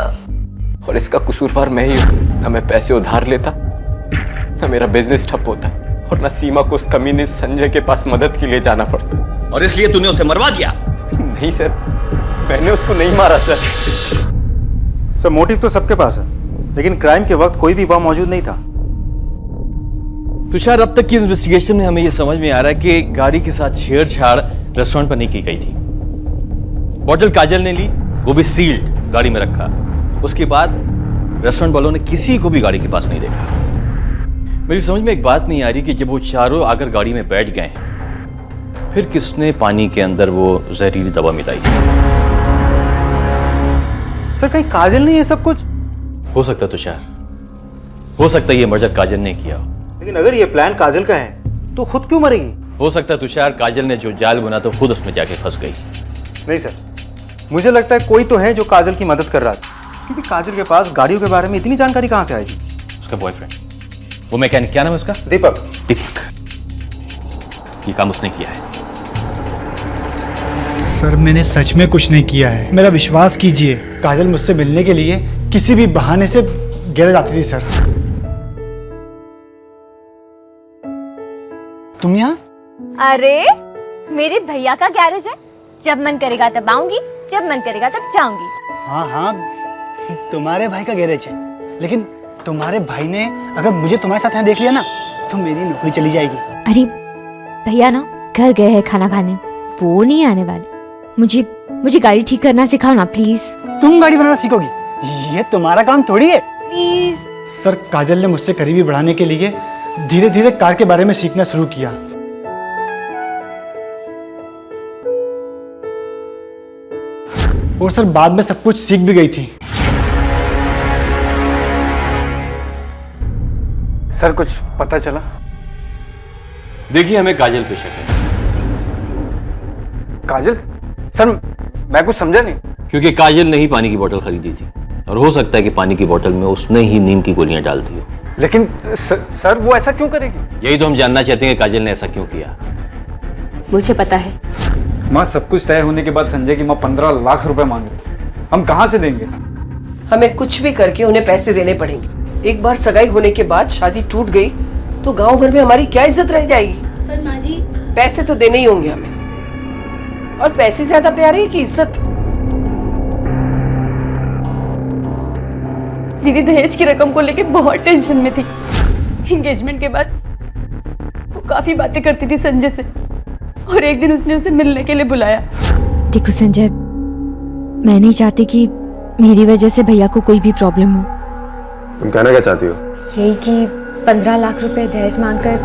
और इसका कसूरवार मैं ही हूँ। ना मैं पैसे उधार लेता, ना मेरा बिजनेस ठप होता, और ना सीमा को उस कमीने संजय के पास मदद के लिए जाना पड़ता। और इसलिए तूने उसे मरवा दिया? नहीं सर, मैंने उसको नहीं मारा सर। सर मोटिव तो सबके पास है, लेकिन क्राइम के वक्त कोई भी वहां मौजूद नहीं था। तुषार, अब तक की इन्वेस्टिगेशन में हमें यह समझ में आ रहा है कि गाड़ी के साथ छेड़छाड़ रेस्टोरेंट पर नहीं की गई थी। बॉटल काजल ने ली, वो भी सील्ड गाड़ी में रखा। उसके बाद रेस्टोरेंट वालों ने किसी को भी गाड़ी के पास नहीं देखा। मेरी समझ में एक बात नहीं आ रही कि जब वो चारों आकर गाड़ी में बैठ गए, फिर किसने पानी के अंदर वो जहरीली दवा मिलाई? सर कहीं काजल नहीं है सब कुछ? हो सकता है तुषार, हो सकता है ये मर्डर काजल ने किया हो। लेकिन अगर ये प्लान काजल का है तो खुद क्यों मरेगी? हो सकता है तुषार, काजल ने जो जाल बुना तो खुद उसमें जाके फंस गई। नहीं सर, मुझे लगता है कोई तो है जो काजल की मदद कर रहा था, क्योंकि काजल के पास गाड़ियों के बारे में इतनी जानकारी कहां से आएगी? उसका बॉयफ्रेंड, वो मैकेनिक, क्या नाम है उसका? दीपक। दीपक, ये काम उसने किया है। सर मैंने सच में कुछ नहीं किया है, मेरा विश्वास कीजिए। काजल मुझसे मिलने के लिए किसी भी बहाने से गैरेज आती थी सर। तुम यहाँ? अरे मेरे भैया का गैरेज है, जब मन करेगा तब आऊंगी, जब मन करेगा तब जाऊंगी। हाँ हाँ, तुम्हारे भाई का गैरेज है, लेकिन तुम्हारे भाई ने अगर मुझे तुम्हारे साथ यहाँ देख लिया ना तो मेरी नौकरी चली जाएगी। अरे भैया ना घर गए हैं खाना खाने, वो नहीं आने वाले। मुझे गाड़ी ठीक करना सिखाओ ना प्लीज। तुम गाड़ी बनाना सीखोगी? ये तुम्हारा काम थोड़ी है। प्लीज। सर काजल ने मुझसे करीबी बढ़ाने के लिए धीरे धीरे कार के बारे में सीखना शुरू किया। और सर बाद में सब कुछ सीख भी गई थी। सर कुछ पता चला? देखिए, हमें काजल पे शक है। काजल? सर मैं कुछ समझा नहीं। क्योंकि काजल ने ही पानी की बोतल खरीदी थी, और हो सकता है कि पानी की बोतल में उसने ही नींद की गोलियां डाल दी हो। लेकिन सर वो ऐसा क्यों करेगी? यही तो हम जानना चाहते हैं कि काजल ने ऐसा क्यों किया। मुझे पता है। माँ, सब कुछ तय होने के बाद संजय की माँ 15 लाख रुपए मांग रही, हम कहाँ से देंगे? हमें कुछ भी करके उन्हें पैसे देने पड़ेंगे। एक बार सगाई होने के बाद शादी टूट गई तो गांव भर में हमारी क्या इज्जत रह जाएगी? पर माँ जी, पैसे तो देने ही होंगे हमें, और पैसे ज्यादा प्यारे है कि इज्जत? दीदी दहेज की रकम को लेके बहुत टेंशन में थी। एंगेजमेंट के बाद वो काफी बातें करती थी संजय से, और एक दिन उसने उसे मिलने के लिए बुलाया। देखो संजय, मैं नहीं चाहती कि मेरी वजह से भैया को कोई भी प्रॉब्लम हो। तुम कहना क्या चाहती हो? यही कि 15 लाख रुपए दहेज मांगकर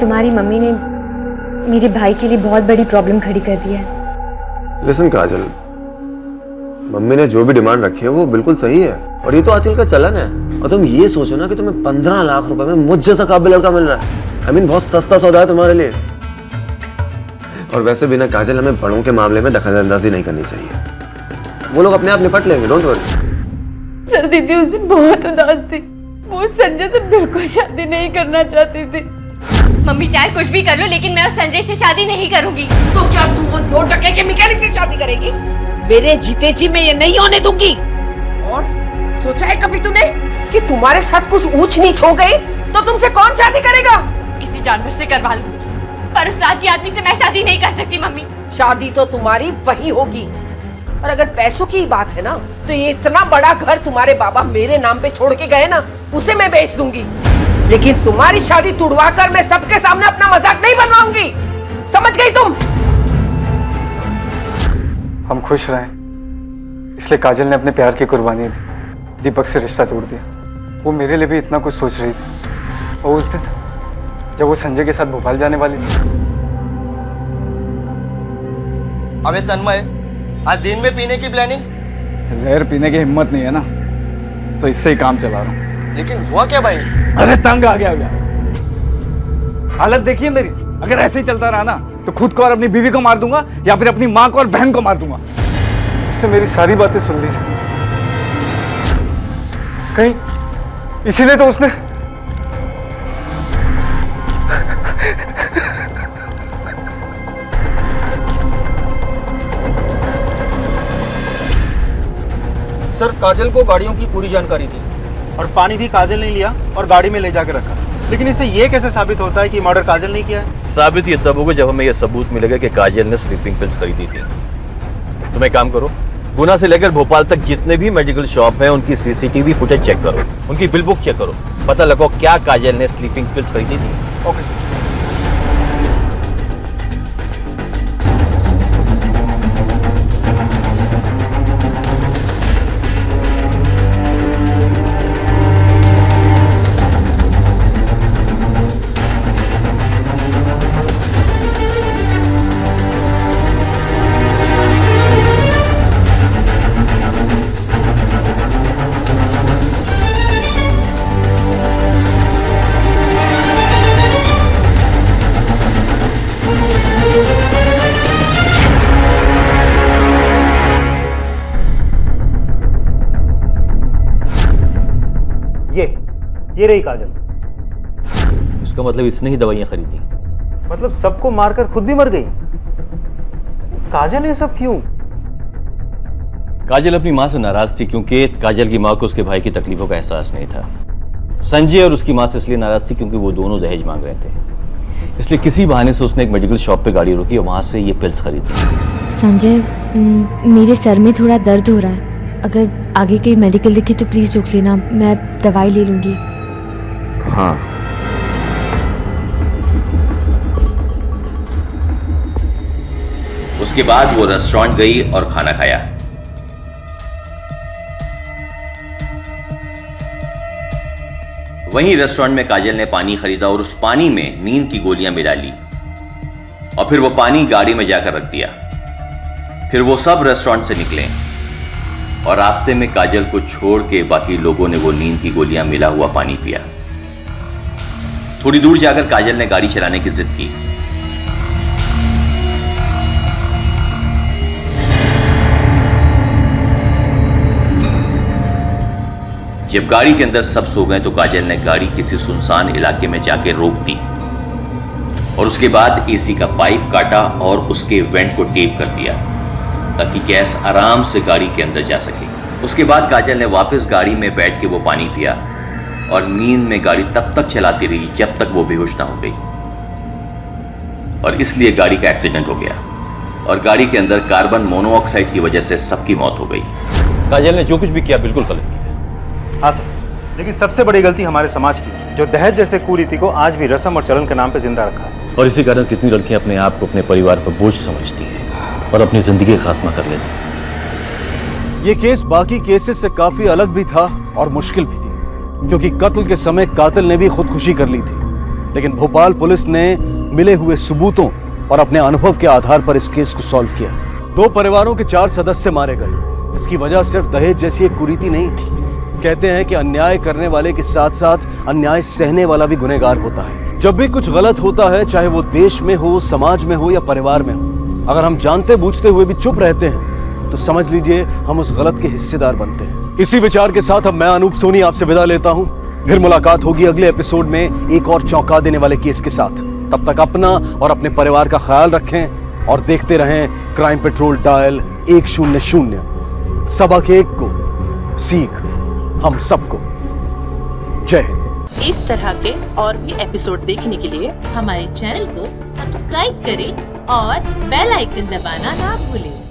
तुम्हारी मम्मी ने मेरे भाई के लिए बहुत बड़ी प्रॉब्लम खड़ी कर दी है। लिसन काजल, मम्मी ने जो भी डिमांड रखी है वो बिल्कुल सही है, और ये तो आजकल का चलन है। और तुम ये सोचो ना कि तुम्हें 15 लाख रुपए में मुझ जैसा काबिल लड़का मिल रहा है। आई मीन बहुत सस्ता सौदा है तुम्हारे लिए। और वैसे भी ना काजल, हमें बड़ों के मामले में दखलंदाजी नहीं करनी चाहिए। वो लोग अपने आप निपट लेंगे, डोंट वरी। सर दीदी उस दिन बहुत उदास थी, वो संजय से बिल्कुल शादी नहीं करना चाहती थी। मम्मी चाहे कुछ भी कर लो, लेकिन मैं उस संजय से शादी नहीं करूंगी। तो क्या तू वो 2 टके के मैकेनिक से शादी करेगी? मेरे जीते जी मैं ये नहीं होने दूंगी। और सोचा है कभी तूने कि तुम्हारे साथ कुछ ऊंच नीच हो गई तो तुमसे कौन शादी करेगा? किसी जानवर से करवा लूं, पर उस लालची आदमी से मैं शादी नहीं कर सकती मम्मी। शादी तो तुम्हारी वही होगी। और अगर पैसों की बात है ना, तो ये इतना बड़ा घर तुम्हारे बाबा मेरे नाम पे छोड़ के गए ना, उसे मैं बेच दूंगी। लेकिन तुम्हारी शादी तुड़वा कर मैं सबके सामने अपना मजाक नहीं बनवाऊंगी। समझ गई तुम? हम खुश रहें, इसलिए काजल ने अपने प्यार की कुर्बानी दी, दीपक से रिश्ता तोड़ दिया। वो मेरे लिए भी इतना कुछ सोच रही थी, और उस दिन जब वो संजय के साथ भोपाल जाने वाली थी। अबे तन्मय, आज दिन में पीने की प्लानिंग? जहर पीने की हिम्मत नहीं है ना, तो इससे ही काम चला रहा हूँ। लेकिन हुआ क्या भाई? अरे तंग आ गया। हालत देखिए मेरी, अगर ऐसे ही चलता रहा ना तो खुद को और अपनी बीवी को मार दूंगा या फिर अपनी माँ को और बहन को मार दूंगा। उसने मेरी सारी बातें सुन ली, कहीं इसीलिए तो उसने सर, काजल को गाड़ियों की पूरी जानकारी थी और पानी भी काजल ने लिया और गाड़ी में ले जाकर रखा। लेकिन इससे ये कैसे साबित होता है कि मर्डर काजल ने किया है? साबित ये तब होगा जब हमें यह सबूत मिलेगा कि काजल ने स्लीपिंग पिल्स खरीदी थी। तुम एक काम करो, गुना से लेकर भोपाल तक जितने भी मेडिकल शॉप हैं उनकी सीसीटीवी फुटेज चेक करो, उनकी बिल बुक चेक करो, पता लगाओ क्या काजल ने स्लीपिंग पिल्स खरीदी थी। Okay sir. ये रही काजल। इसका मतलब इसने ही दवाइयां खरीदी? मतलब सबको मारकर खुद भी मर गई? काजल ये सब क्यों? काजल अपनी मां से नाराज थी क्योंकि काजल की मां को उसके भाई की तकलीफों का एहसास नहीं था। संजय और उसकी मां से इसलिए नाराज थी क्योंकि वो दोनों दहेज मांग रहे थे। इसलिए किसी बहाने से उसने एक मेडिकल शॉप पे गाड़ी रोकी और वहां से ये पिल्स खरीदी। संजय, मेरे सर में थोड़ा दर्द हो रहा है, अगर आगे कहीं मेडिकल दिखे तो प्लीज रोक लेना, मैं दवाई ले लूंगी। हाँ। उसके बाद वो रेस्टोरेंट गई और खाना खाया। वहीं रेस्टोरेंट में काजल ने पानी खरीदा और उस पानी में नींद की गोलियां मिला ली और फिर वो पानी गाड़ी में जाकर रख दिया। फिर वो सब रेस्टोरेंट से निकले और रास्ते में काजल को छोड़ के बाकी लोगों ने वो नींद की गोलियां मिला हुआ पानी पिया। थोड़ी दूर जाकर काजल ने गाड़ी चलाने की जिद की। जब गाड़ी के अंदर सब सो गए तो काजल ने गाड़ी किसी सुनसान इलाके में जाके रोक दी और उसके बाद एसी का पाइप काटा और उसके वेंट को टेप कर दिया ताकि गैस आराम से गाड़ी के अंदर जा सके। उसके बाद काजल ने वापस गाड़ी में बैठ के वो पानी पिया और नींद में गाड़ी तब तक चलाती रही जब तक वो बेहोश ना हो गई और इसलिए गाड़ी का एक्सीडेंट हो गया और गाड़ी के अंदर कार्बन मोनोऑक्साइड की वजह से सबकी मौत हो गई। काजल ने जो कुछ भी किया बिल्कुल गलत किया। हाँ सर, लेकिन सबसे बड़ी गलती हमारे समाज की, जो दहेज जैसे कुरीति को आज भी रस्म और चलन के नाम पे जिंदा रखा है। और इसी कारण कितनी लड़कियां अपने आप को अपने परिवार पर बोझ समझती हैं और अपनी जिंदगी का खात्मा कर लेती हैं। ये केस बाकी केसेस से काफी अलग भी था और मुश्किल भी थी क्योंकि कत्ल के समय कातिल ने भी खुदकुशी कर ली थी, लेकिन भोपाल पुलिस ने मिले हुए सबूतों और अपने अनुभव के आधार पर इस केस को सॉल्व किया। 2 परिवारों के 4 सदस्य मारे गए। इसकी वजह सिर्फ दहेज जैसी एक कुरीति नहीं थी। कहते हैं कि अन्याय करने वाले के साथ साथ अन्याय सहने वाला भी गुनहगार होता है। जब भी कुछ गलत होता है, चाहे वो देश में हो, समाज में हो या परिवार में हो, अगर हम जानते बूझते हुए भी चुप रहते हैं तो समझ लीजिए हम उस गलत के हिस्सेदार बनते हैं। इसी विचार के साथ अब मैं अनूप सोनी आपसे विदा लेता हूं। फिर मुलाकात होगी अगले एपिसोड में एक और चौंका देने वाले केस के साथ। तब तक अपना और अपने परिवार का ख्याल रखें और देखते रहें क्राइम पेट्रोल डायल 100। सबक एक को सीख हम सबको। जय हिंद। इस तरह के और भी एपिसोड देखने के लिए हमारे चैनल को सब्सक्राइब करें और बेल आइकन दबाना ना भूलें।